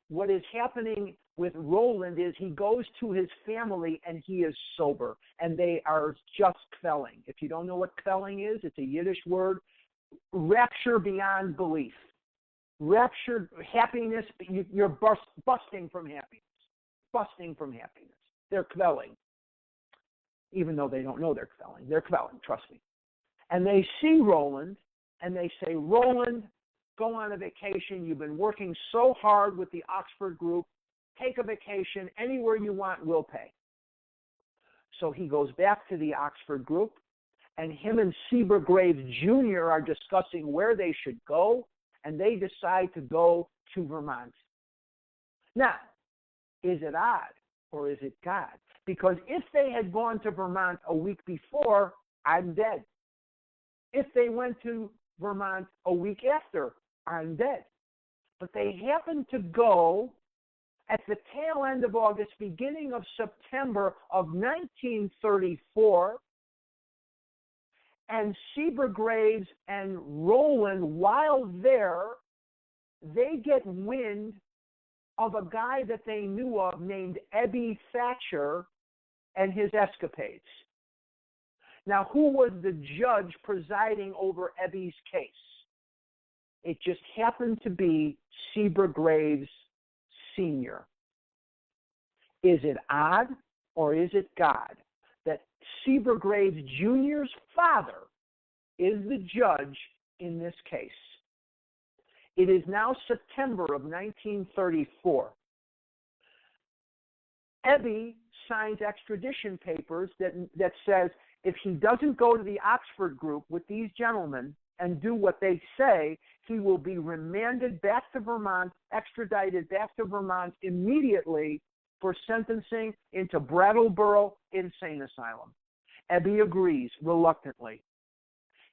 What is happening with Roland is he goes to his family and he is sober, and they are just kvelling. If you don't know what kvelling is, it's a Yiddish word, rapture beyond belief. Rapture, happiness, you're busting from happiness. Busting from happiness. They're kvelling. Even though they don't know they're kvelling. They're kvelling, trust me. And they see Roland, and they say, Roland, go on a vacation. You've been working so hard with the Oxford group. Take a vacation. Anywhere you want, we'll pay. So he goes back to the Oxford group, and him and Sebra Graves Jr. are discussing where they should go, and they decide to go to Vermont. Now, is it odd or is it God? Because if they had gone to Vermont a week before, I'm dead. If they went to Vermont a week after, I'm dead. But they happened to go at the tail end of August, beginning of September of 1934, and Sebra Graves and Roland, while there, they get wind of a guy that they knew of named Ebby Thatcher and his escapades. Now, who was the judge presiding over Ebby's case? It just happened to be Sebra Graves Sr. Is it odd or is it God that Sebra Graves Jr.'s father is the judge in this case? It is now September of 1934. Ebby signs extradition papers that says if he doesn't go to the Oxford group with these gentlemen and do what they say, he will be remanded back to Vermont, extradited back to Vermont immediately for sentencing into Brattleboro Insane Asylum. Ebby agrees reluctantly.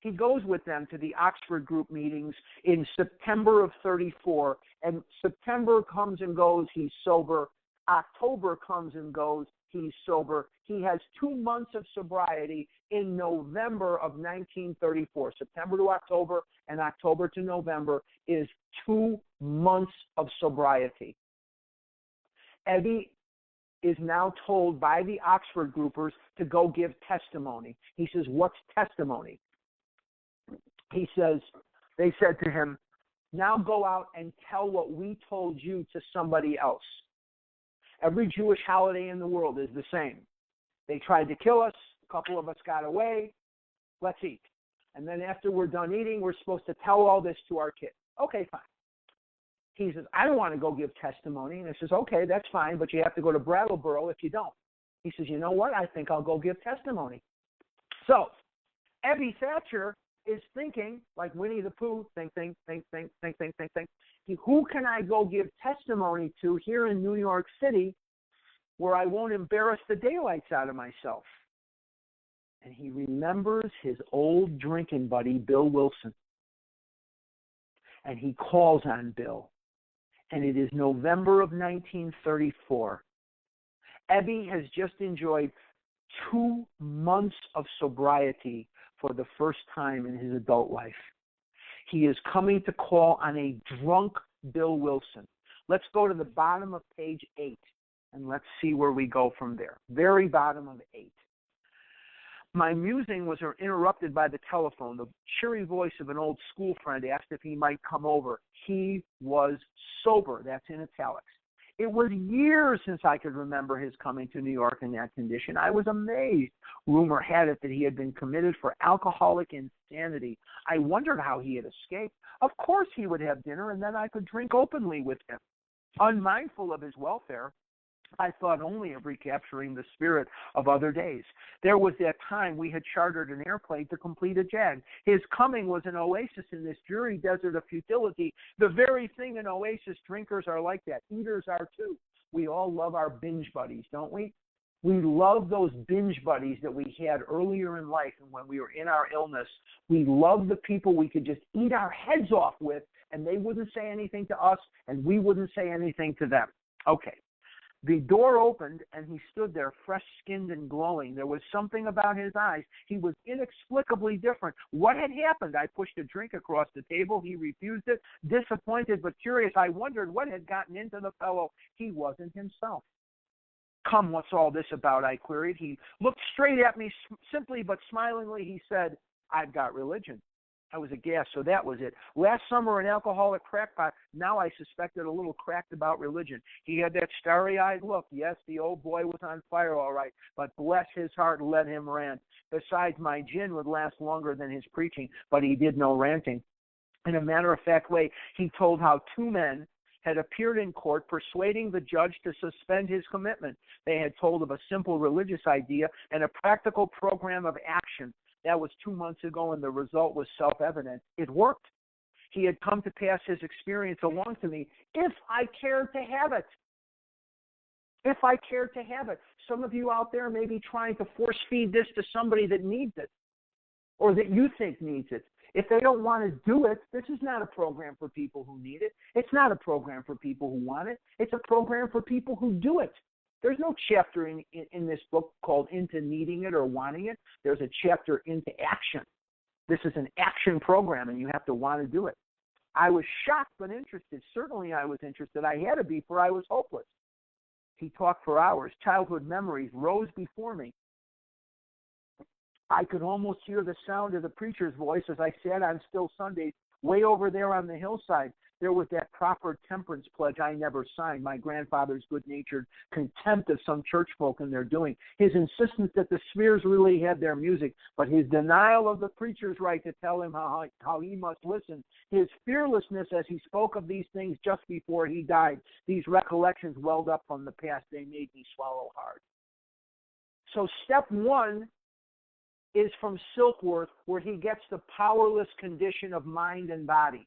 He goes with them to the Oxford group meetings in September of 34, and September comes and goes, he's sober. October comes and goes, he's sober. He has 2 months of sobriety in November of 1934. September to October and October to November is 2 months of sobriety. Ebby is now told by the Oxford groupers to go give testimony. He says, what's testimony? He says, they said to him, now go out and tell what we told you to somebody else. Every Jewish holiday in the world is the same. They tried to kill us. A couple of us got away. Let's eat. And then after we're done eating, we're supposed to tell all this to our kids. Okay, fine. He says, I don't want to go give testimony. And I says, okay, that's fine, but you have to go to Brattleboro if you don't. He says, you know what? I think I'll go give testimony. So Ebby Thatcher is thinking, like Winnie the Pooh, think. Who can I go give testimony to here in New York City where I won't embarrass the daylights out of myself? And he remembers his old drinking buddy, Bill Wilson. And he calls on Bill. And it is November of 1934. Ebby has just enjoyed 2 months of sobriety for the first time in his adult life. He is coming to call on a drunk Bill Wilson. Let's go to the bottom of page 8, and let's see where we go from there. Very bottom of 8. My musing was interrupted by the telephone. The cheery voice of an old school friend asked if he might come over. He was sober. That's in italics. It was years since I could remember his coming to New York in that condition. I was amazed. Rumor had it that he had been committed for alcoholic insanity. I wondered how he had escaped. Of course he would have dinner, and then I could drink openly with him. Unmindful of his welfare, I thought only of recapturing the spirit of other days. There was that time we had chartered an airplane to complete a jag. His coming was an oasis in this dreary desert of futility. The very thing an oasis drinkers are like that. Eaters are too. We all love our binge buddies, don't we? We love those binge buddies that we had earlier in life and when we were in our illness. We love the people we could just eat our heads off with, and they wouldn't say anything to us, and we wouldn't say anything to them. Okay. The door opened, and he stood there, fresh-skinned and glowing. There was something about his eyes. He was inexplicably different. What had happened? I pushed a drink across the table. He refused it. Disappointed but curious, I wondered what had gotten into the fellow. He wasn't himself. Come, what's all this about? I queried. He looked straight at me, simply but smilingly. He said, I've got religion. I was aghast, so that was it. Last summer, an alcoholic crackpot. Now I suspected a little cracked about religion. He had that starry-eyed look. Yes, the old boy was on fire, all right, but bless his heart, let him rant. Besides, my gin would last longer than his preaching, but he did no ranting. In a matter-of-fact way, he told how 2 men had appeared in court persuading the judge to suspend his commitment. They had told of a simple religious idea and a practical program of action. That was 2 months ago, and the result was self-evident. It worked. He had come to pass his experience along to me, if I cared to have it. If I cared to have it. Some of you out there may be trying to force-feed this to somebody that needs it, or that you think needs it. If they don't want to do it, this is not a program for people who need it. It's not a program for people who want it. It's a program for people who do it. There's no chapter in this book called Into Needing It or Wanting It. There's a chapter into action. This is an action program, and you have to want to do it. I was shocked but interested. Certainly I was interested. I had to be, for I was hopeless. He talked for hours. Childhood memories rose before me. I could almost hear the sound of the preacher's voice as I sat on still Sundays way over there on the hillside. There was that proper temperance pledge I never signed, my grandfather's good-natured contempt of some church folk and their doing, his insistence that the spheres really had their music, but his denial of the preacher's right to tell him how he must listen, his fearlessness as he spoke of these things just before he died. These recollections welled up from the past. They made me swallow hard. So step 1 is from Silkworth, where he gets the powerless condition of mind and body.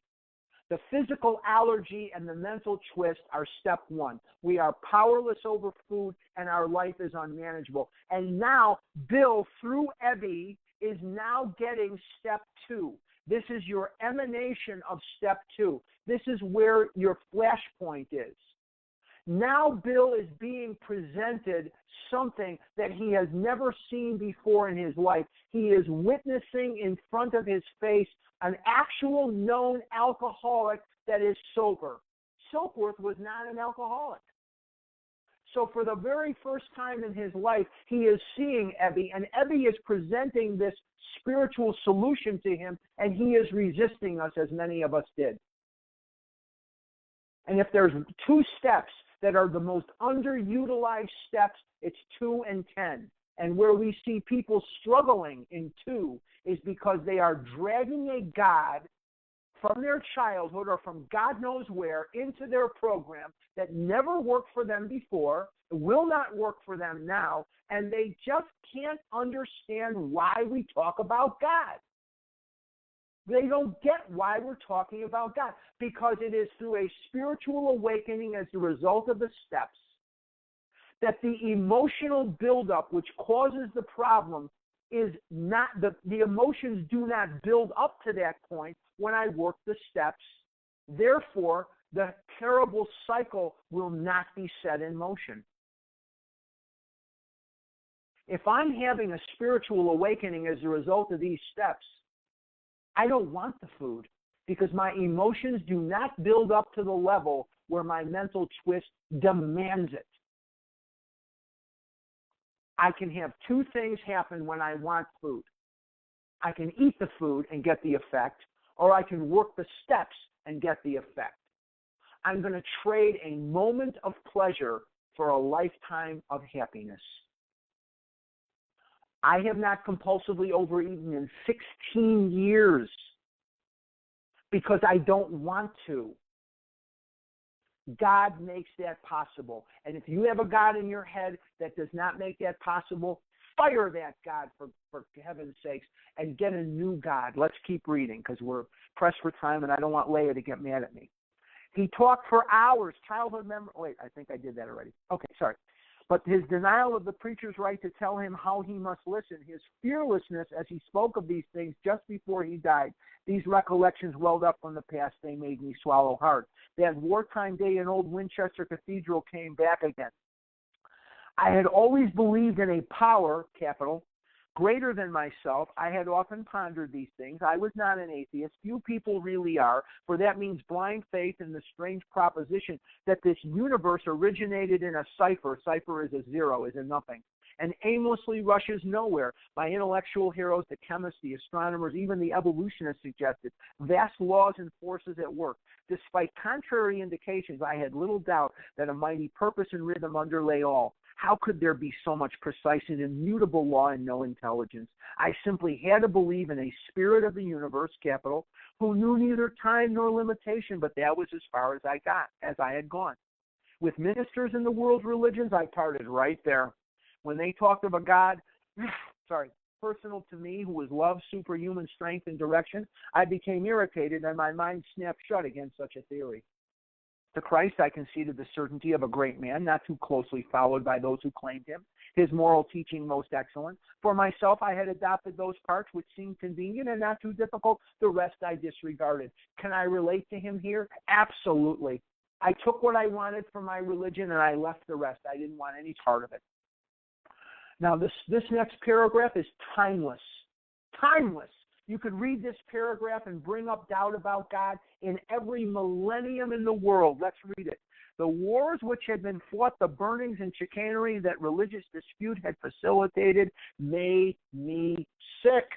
The physical allergy and the mental twist are step 1. We are powerless over food, and our life is unmanageable. And now, Bill, through Ebby, is now getting step 2. This is your emanation of step 2. This is where your flashpoint is. Now Bill is being presented something that he has never seen before in his life. He is witnessing in front of his face an actual known alcoholic that is sober. Silkworth was not an alcoholic. So for the very first time in his life, he is seeing Ebby, and Ebby is presenting this spiritual solution to him, and he is resisting us as many of us did. And if there's 2 steps that are the most underutilized steps, it's 2 and 10. And where we see people struggling in 2 is because they are dragging a God from their childhood or from God knows where into their program that never worked for them before, will not work for them now, and they just can't understand why we talk about God. They don't get why we're talking about God, because it is through a spiritual awakening as a result of the steps that the emotional buildup which causes the problem is not, the emotions do not build up to that point when I work the steps. Therefore, the terrible cycle will not be set in motion. If I'm having a spiritual awakening as a result of these steps, I don't want the food because my emotions do not build up to the level where my mental twist demands it. I can have two things happen when I want food. I can eat the food and get the effect, or I can work the steps and get the effect. I'm going to trade a moment of pleasure for a lifetime of happiness. I have not compulsively overeaten in 16 years because I don't want to. God makes that possible. And if you have a God in your head that does not make that possible, fire that God for heaven's sakes and get a new God. Let's keep reading because we're pressed for time and I don't want Leah to get mad at me. He talked for hours. Childhood memory. Wait, I think I did that already. Okay, sorry. But his denial of the preacher's right to tell him how he must listen, his fearlessness as he spoke of these things just before he died, these recollections welled up from the past, they made me swallow hard. That wartime day in old Winchester Cathedral came back again. I had always believed in a power, capital, greater than myself. I had often pondered these things. I was not an atheist. Few people really are, for that means blind faith in the strange proposition that this universe originated in a cipher. Cipher is a zero, is a nothing, and aimlessly rushes nowhere. My intellectual heroes, the chemists, the astronomers, even the evolutionists suggested vast laws and forces at work. Despite contrary indications, I had little doubt that a mighty purpose and rhythm underlay all. How could there be so much precise and immutable law and no intelligence? I simply had to believe in a spirit of the universe, capital, who knew neither time nor limitation, but that was as far as I had gone. With ministers in the world's religions, I parted right there. When they talked of a God, personal to me, who was love, superhuman strength, and direction, I became irritated and my mind snapped shut against such a theory. To Christ I conceded the certainty of a great man, not too closely followed by those who claimed him, his moral teaching most excellent. For myself I had adopted those parts which seemed convenient and not too difficult. The rest I disregarded. Can I relate to him here? Absolutely. I took what I wanted from my religion and I left the rest. I didn't want any part of it. Now this next paragraph is timeless. Timeless. You could read this paragraph and bring up doubt about God in every millennium in the world. Let's read it. The wars which had been fought, the burnings and chicanery that religious dispute had facilitated made me sick.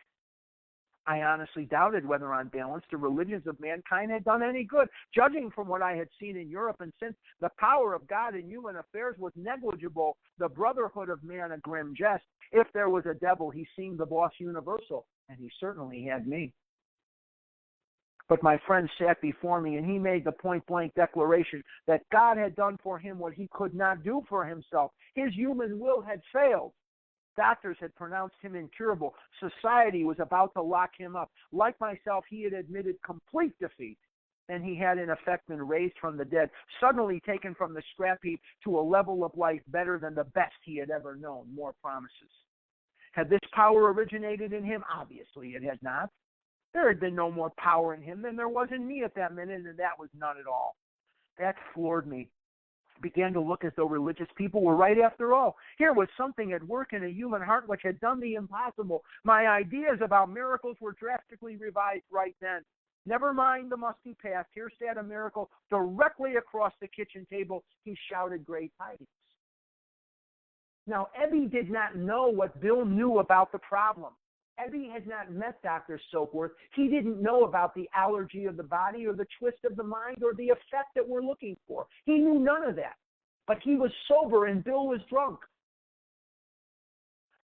I honestly doubted whether on balance the religions of mankind had done any good. Judging from what I had seen in Europe, and since the power of God in human affairs was negligible, the brotherhood of man a grim jest. If there was a devil, he seemed the boss universal. And he certainly had me. But my friend sat before me, and he made the point-blank declaration that God had done for him what he could not do for himself. His human will had failed. Doctors had pronounced him incurable. Society was about to lock him up. Like myself, he had admitted complete defeat. And he had, in effect, been raised from the dead, suddenly taken from the scrap heap to a level of life better than the best he had ever known. More promises. Had this power originated in him? Obviously it had not. There had been no more power in him than there was in me at that minute, and that was none at all. That floored me. I began to look as though religious people were right after all. Here was something at work in a human heart which had done the impossible. My ideas about miracles were drastically revised right then. Never mind the musty past. Here sat a miracle directly across the kitchen table. He shouted great tidings. Now, Ebby did not know what Bill knew about the problem. Ebby had not met Dr. Soapworth. He didn't know about the allergy of the body or the twist of the mind or the effect that we're looking for. He knew none of that. But he was sober and Bill was drunk.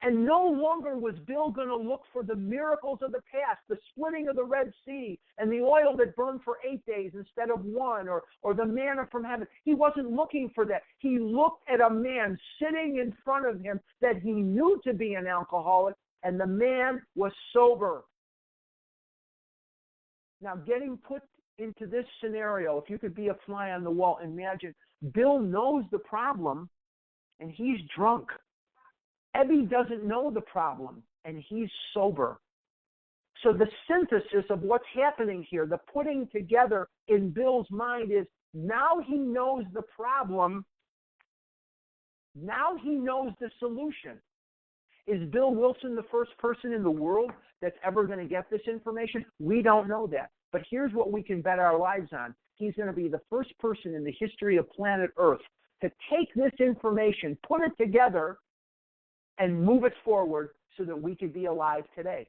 And no longer was Bill going to look for the miracles of the past, the splitting of the Red Sea and the oil that burned for 8 days instead of one, or the manna from heaven. He wasn't looking for that. He looked at a man sitting in front of him that he knew to be an alcoholic, and the man was sober. Now, getting put into this scenario, if you could be a fly on the wall, imagine Bill knows the problem, and he's drunk. Ebby doesn't know the problem, and he's sober. So the synthesis of what's happening here, the putting together in Bill's mind is, now he knows the problem, now he knows the solution. Is Bill Wilson the first person in the world that's ever going to get this information? We don't know that. But here's what we can bet our lives on. He's going to be the first person in the history of planet Earth to take this information, put it together, and move it forward so that we could be alive today.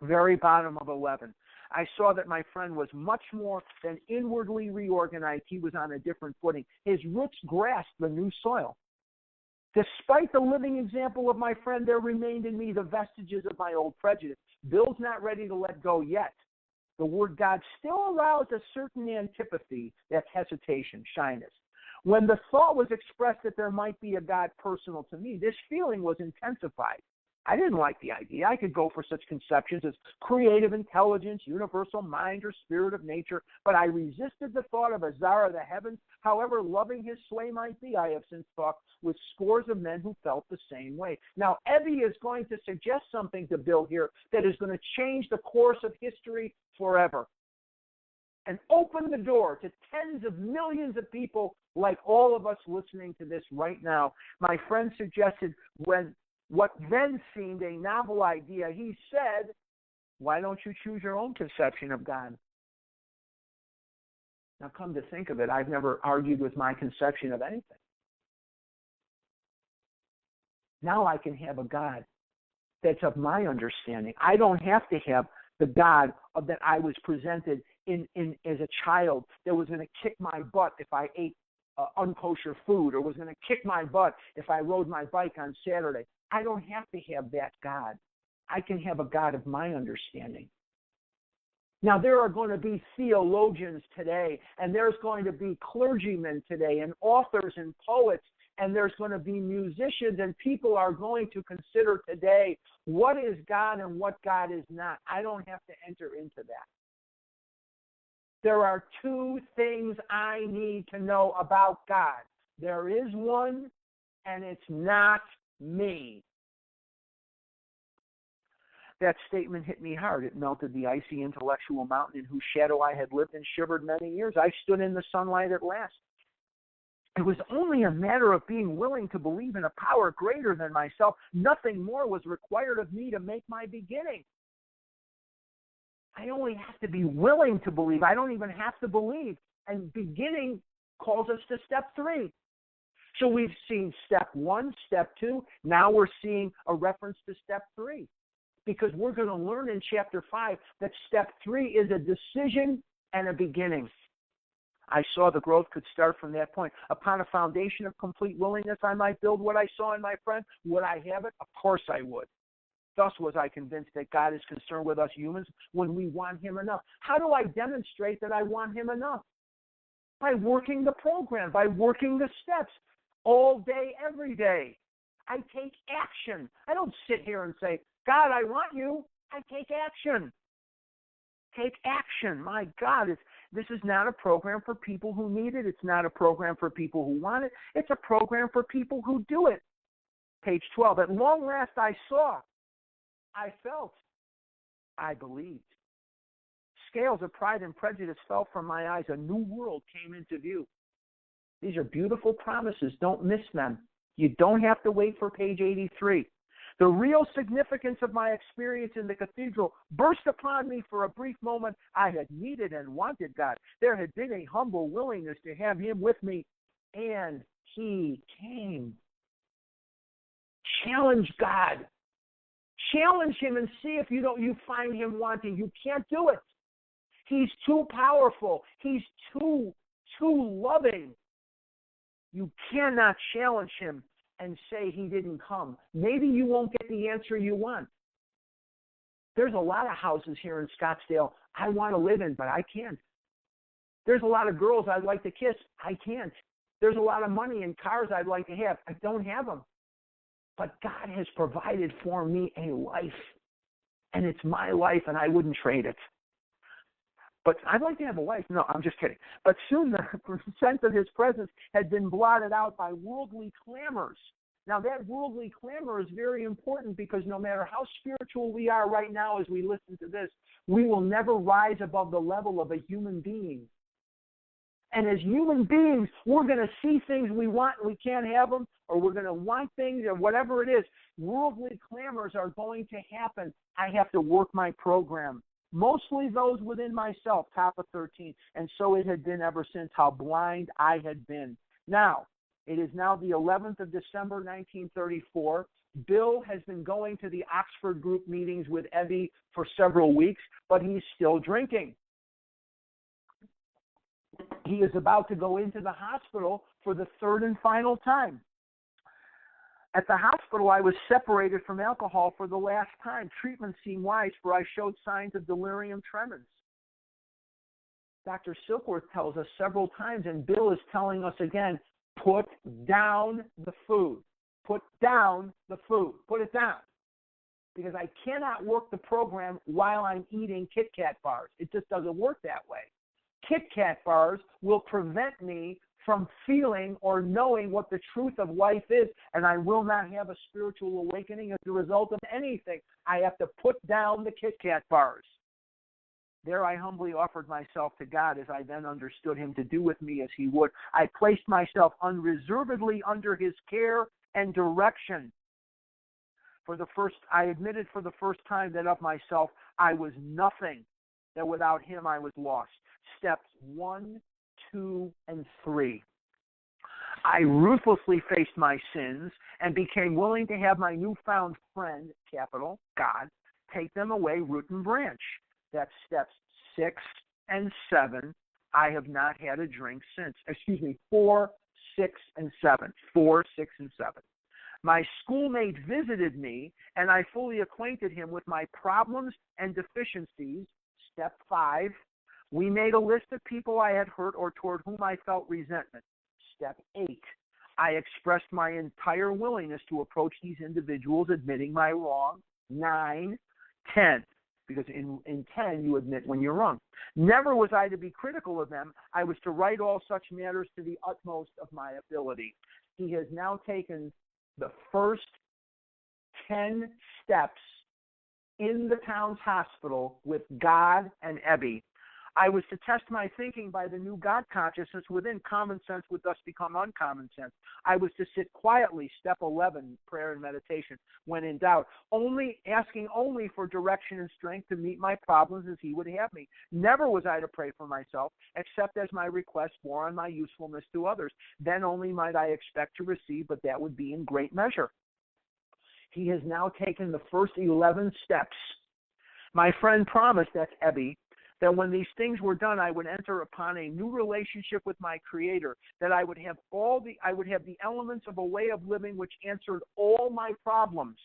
Very bottom of 11. I saw that my friend was much more than inwardly reorganized. He was on a different footing. His roots grasped the new soil. Despite the living example of my friend, there remained in me the vestiges of my old prejudice. Bill's not ready to let go yet. The word God still allows a certain antipathy, that's hesitation, shyness. When the thought was expressed that there might be a God personal to me, this feeling was intensified. I didn't like the idea. I could go for such conceptions as creative intelligence, universal mind, or spirit of nature, but I resisted the thought of a czar of the heavens. However loving his sway might be, I have since talked with scores of men who felt the same way. Now, Ebby is going to suggest something to Bill here that is going to change the course of history forever and open the door to tens of millions of people like all of us listening to this right now. My friend suggested when what then seemed a novel idea, he said, why don't you choose your own conception of God? Now, come to think of it, I've never argued with my conception of anything. Now I can have a God that's of my understanding. I don't have to have the God that I was presented in as a child that was going to kick my butt if I ate unkosher food, or was going to kick my butt if I rode my bike on Saturday. I don't have to have that God. I can have a God of my understanding. Now, there are going to be theologians today, and there's going to be clergymen today, and authors and poets, and there's going to be musicians, and people are going to consider today what is God and what God is not. I don't have to enter into that. There are two things I need to know about God. There is one, and it's not me. That statement hit me hard. It melted the icy intellectual mountain in whose shadow I had lived and shivered many years. I stood in the sunlight at last. It was only a matter of being willing to believe in a power greater than myself. Nothing more was required of me to make my beginning. I only have to be willing to believe. I don't even have to believe. And beginning calls us to step 3. So we've seen step 1, step 2. Now we're seeing a reference to step 3. Because we're going to learn in chapter 5 that step 3 is a decision and a beginning. I saw the growth could start from that point. Upon a foundation of complete willingness, I might build what I saw in my friend. Would I have it? Of course I would. Thus was I convinced that God is concerned with us humans when we want him enough. How do I demonstrate that I want him enough? By working the program, by working the steps all day, every day. I take action. I don't sit here and say, God, I want you. I take action. Take action. My God, this is not a program for people who need it. It's not a program for people who want it. It's a program for people who do it. Page 12. At long last I saw, I felt, I believed. Scales of pride and prejudice fell from my eyes. A new world came into view. These are beautiful promises. Don't miss them. You don't have to wait for page 83. The real significance of my experience in the cathedral burst upon me for a brief moment. I had needed and wanted God. There had been a humble willingness to have him with me, and he came. Challenge God. Challenge him and see if you find him wanting. You can't do it. He's too powerful. He's too loving. You cannot challenge him and say he didn't come. Maybe you won't get the answer you want. There's a lot of houses here in Scottsdale I want to live in, but I can't. There's a lot of girls I'd like to kiss. I can't. There's a lot of money and cars I'd like to have. I don't have them. But God has provided for me a life. And it's my life, and I wouldn't trade it. But I'd like to have a wife. No, I'm just kidding. But soon the sense of his presence had been blotted out by worldly clamors. Now, that worldly clamor is very important because no matter how spiritual we are right now as we listen to this, we will never rise above the level of a human being. And as human beings, we're going to see things we want and we can't have them, or we're going to want things or whatever it is. Worldly clamors are going to happen. I have to work my program. Mostly those within myself, top of 13. And so it had been ever since, how blind I had been. Now, it is now the 11th of December, 1934. Bill has been going to the Oxford group meetings with Evie for several weeks, but he's still drinking. He is about to go into the hospital for the third and final time. At the hospital, I was separated from alcohol for the last time. Treatment seemed wise, for I showed signs of delirium tremens. Dr. Silkworth tells us several times, and Bill is telling us again, put down the food. Put down the food. Put it down. Because I cannot work the program while I'm eating Kit Kat bars. It just doesn't work that way. Kit Kat bars will prevent me from feeling or knowing what the truth of life is, and I will not have a spiritual awakening as a result of anything. I have to put down the Kit Kat bars. There I humbly offered myself to God as I then understood him to do with me as he would. I placed myself unreservedly under his care and direction. I admitted for the first time that of myself I was nothing, that without him I was lost. Steps 1, 2, and 3. I ruthlessly faced my sins and became willing to have my newfound friend, capital God, take them away root and branch. That's steps 6 and 7. I have not had a drink since. 4, 6, and 7. 4, 6, and 7. My schoolmate visited me, and I fully acquainted him with my problems and deficiencies. Step 5. We made a list of people I had hurt or toward whom I felt resentment. Step 8. I expressed my entire willingness to approach these individuals admitting my wrong. 9. 10. Because in 10, you admit when you're wrong. Never was I to be critical of them. I was to write all such matters to the utmost of my ability. He has now taken the first 10 steps in the town's hospital with God and Ebby. I was to test my thinking by the new God consciousness within. Common sense would thus become uncommon sense. I was to sit quietly, step 11, prayer and meditation, when in doubt, asking only for direction and strength to meet my problems as he would have me. Never was I to pray for myself, except as my request bore on my usefulness to others. Then only might I expect to receive, but that would be in great measure. He has now taken the first 11 steps. My friend promised, that's Ebby, that when these things were done, I would enter upon a new relationship with my Creator, that I would have the elements of a way of living which answered all my problems.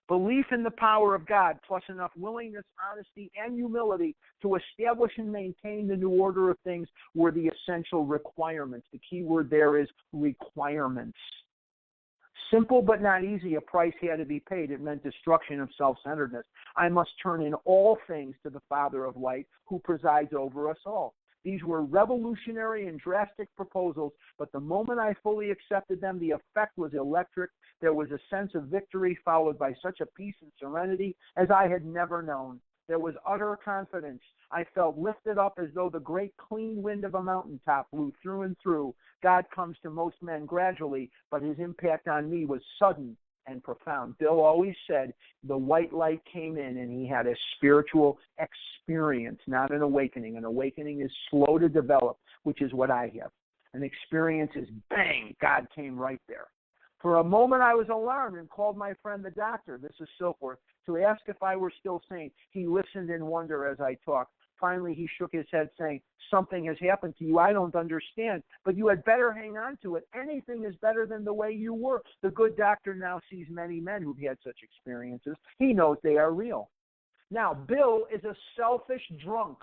Belief in the power of God, plus enough willingness, honesty, and humility to establish and maintain the new order of things were the essential requirements. The key word there is requirements. Simple but not easy, a price had to be paid. It meant destruction of self-centeredness. I must turn in all things to the Father of light, who presides over us all. These were revolutionary and drastic proposals, but the moment I fully accepted them, the effect was electric. There was a sense of victory followed by such a peace and serenity as I had never known. There was utter confidence. I felt lifted up as though the great clean wind of a mountaintop blew through and through. God comes to most men gradually, but his impact on me was sudden and profound. Bill always said the white light came in and he had a spiritual experience, not an awakening. An awakening is slow to develop, which is what I have. An experience is bang, God came right there. For a moment I was alarmed and called my friend the doctor, this is Silkworth, to ask if I were still sane. He listened in wonder as I talked. Finally, he shook his head, saying, "Something has happened to you. I don't understand, but you had better hang on to it. Anything is better than the way you were." The good doctor now sees many men who've had such experiences. He knows they are real. Now, Bill is a selfish drunk.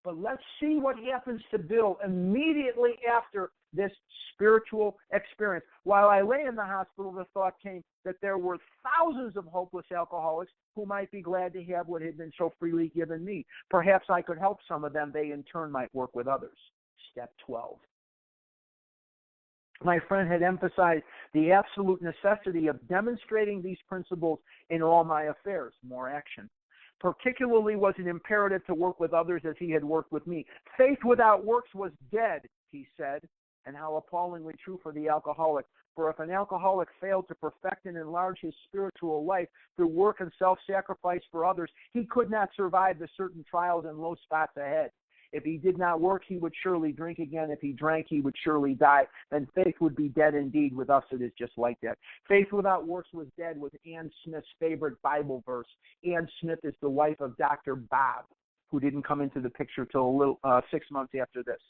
But let's see what happens to Bill immediately after this spiritual experience. While I lay in the hospital, the thought came that there were thousands of hopeless alcoholics who might be glad to have what had been so freely given me. Perhaps I could help some of them. They, in turn, might work with others. Step 12. My friend had emphasized the absolute necessity of demonstrating these principles in all my affairs. More action. Particularly was it imperative to work with others as he had worked with me. Faith without works was dead, he said, and how appallingly true for the alcoholic. For if an alcoholic failed to perfect and enlarge his spiritual life through work and self-sacrifice for others, he could not survive the certain trials and low spots ahead. If he did not work, he would surely drink again. If he drank, he would surely die. Then faith would be dead indeed. With us, it is just like that. Faith without works was dead was Ann Smith's favorite Bible verse. Ann Smith is the wife of Dr. Bob, who didn't come into the picture till 6 months after this.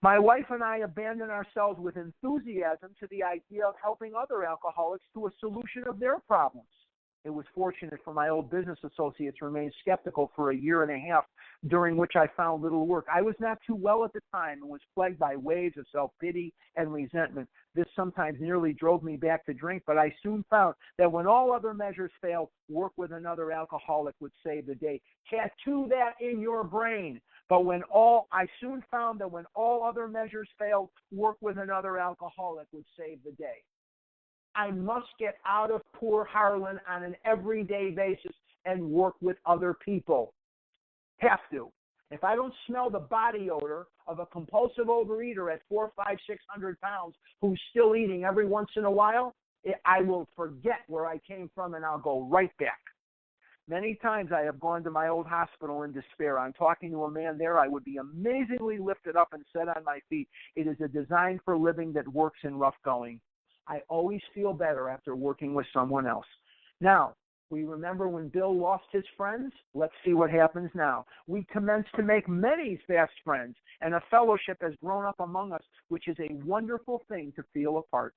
My wife and I abandoned ourselves with enthusiasm to the idea of helping other alcoholics to a solution of their problems. It was fortunate for my old business associates to remain skeptical for a year and a half, during which I found little work. I was not too well at the time and was plagued by waves of self-pity and resentment. This sometimes nearly drove me back to drink, but I soon found that when all other measures failed, work with another alcoholic would save the day. Tattoo that in your brain. But I soon found that when all other measures failed, work with another alcoholic would save the day. I must get out of poor Harlan on an everyday basis and work with other people. Have to. If I don't smell the body odor of a compulsive overeater at 400, 500, 600 pounds who's still eating every once in a while, I will forget where I came from and I'll go right back. Many times I have gone to my old hospital in despair. On talking to a man there, I would be amazingly lifted up and set on my feet. It is a design for living that works in rough going. I always feel better after working with someone else. Now, we remember when Bill lost his friends? Let's see what happens now. We commenced to make many fast friends, and a fellowship has grown up among us, which is a wonderful thing to feel apart.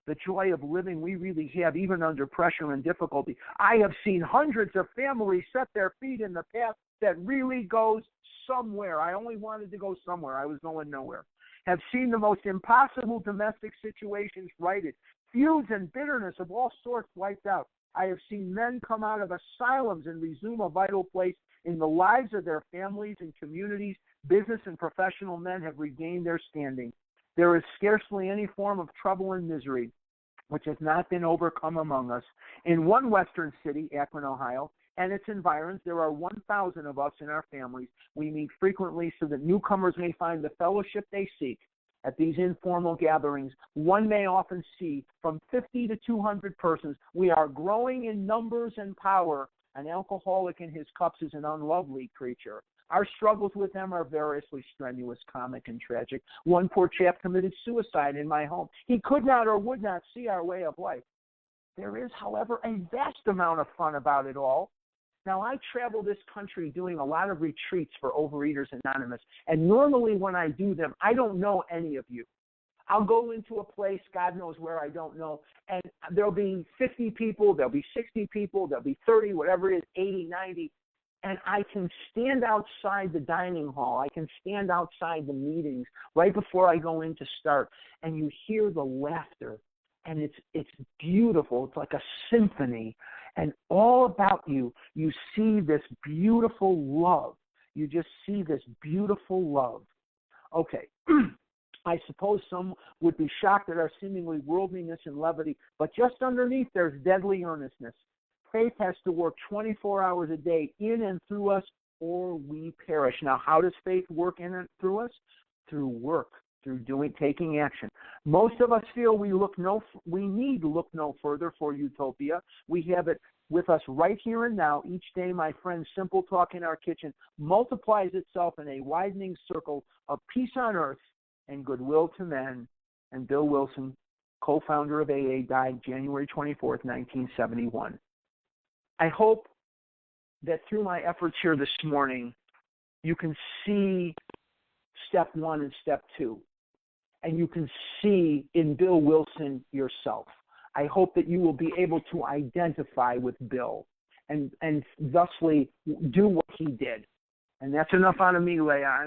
The joy of living we really have, even under pressure and difficulty. I have seen hundreds of families set their feet in the path that really goes somewhere. I only wanted to go somewhere. I was going nowhere. Have seen the most impossible domestic situations righted, feuds and bitterness of all sorts wiped out. I have seen men come out of asylums and resume a vital place in the lives of their families and communities. Business and professional men have regained their standing. There is scarcely any form of trouble and misery which has not been overcome among us. In one western city, Akron, Ohio, and its environs, there are 1,000 of us in our families. We meet frequently so that newcomers may find the fellowship they seek. At these informal gatherings, one may often see from 50 to 200 persons. We are growing in numbers and power. An alcoholic in his cups is an unlovely creature. Our struggles with them are variously strenuous, comic, and tragic. One poor chap committed suicide in my home. He could not or would not see our way of life. There is, however, a vast amount of fun about it all. Now, I travel this country doing a lot of retreats for Overeaters Anonymous, and normally when I do them, I don't know any of you. I'll go into a place, God knows where, I don't know, and there'll be 50 people, there'll be 60 people, there'll be 30, whatever it is, 80, 90, and I can stand outside the dining hall. I can stand outside the meetings right before I go in to start, and you hear the laughter. And it's beautiful. It's like a symphony. And all about you, you see this beautiful love. You just see this beautiful love. Okay. I suppose some would be shocked at our seemingly worldliness and levity, but just underneath there's deadly earnestness. Faith has to work 24 hours a day in and through us, or we perish. Now, how does faith work in and through us? Through work. Through taking action. Most of us feel we need to look no further for utopia. We have it with us right here and now. Each day, my friend's simple talk in our kitchen multiplies itself in a widening circle of peace on earth and goodwill to men. And Bill Wilson co-founder of AA, died January 24th, 1971. I hope that through my efforts here this morning, you can see step 1 and step 2, and you can see in Bill Wilson yourself. I hope that you will be able to identify with Bill and thusly do what he did. And that's enough out of me, Leah.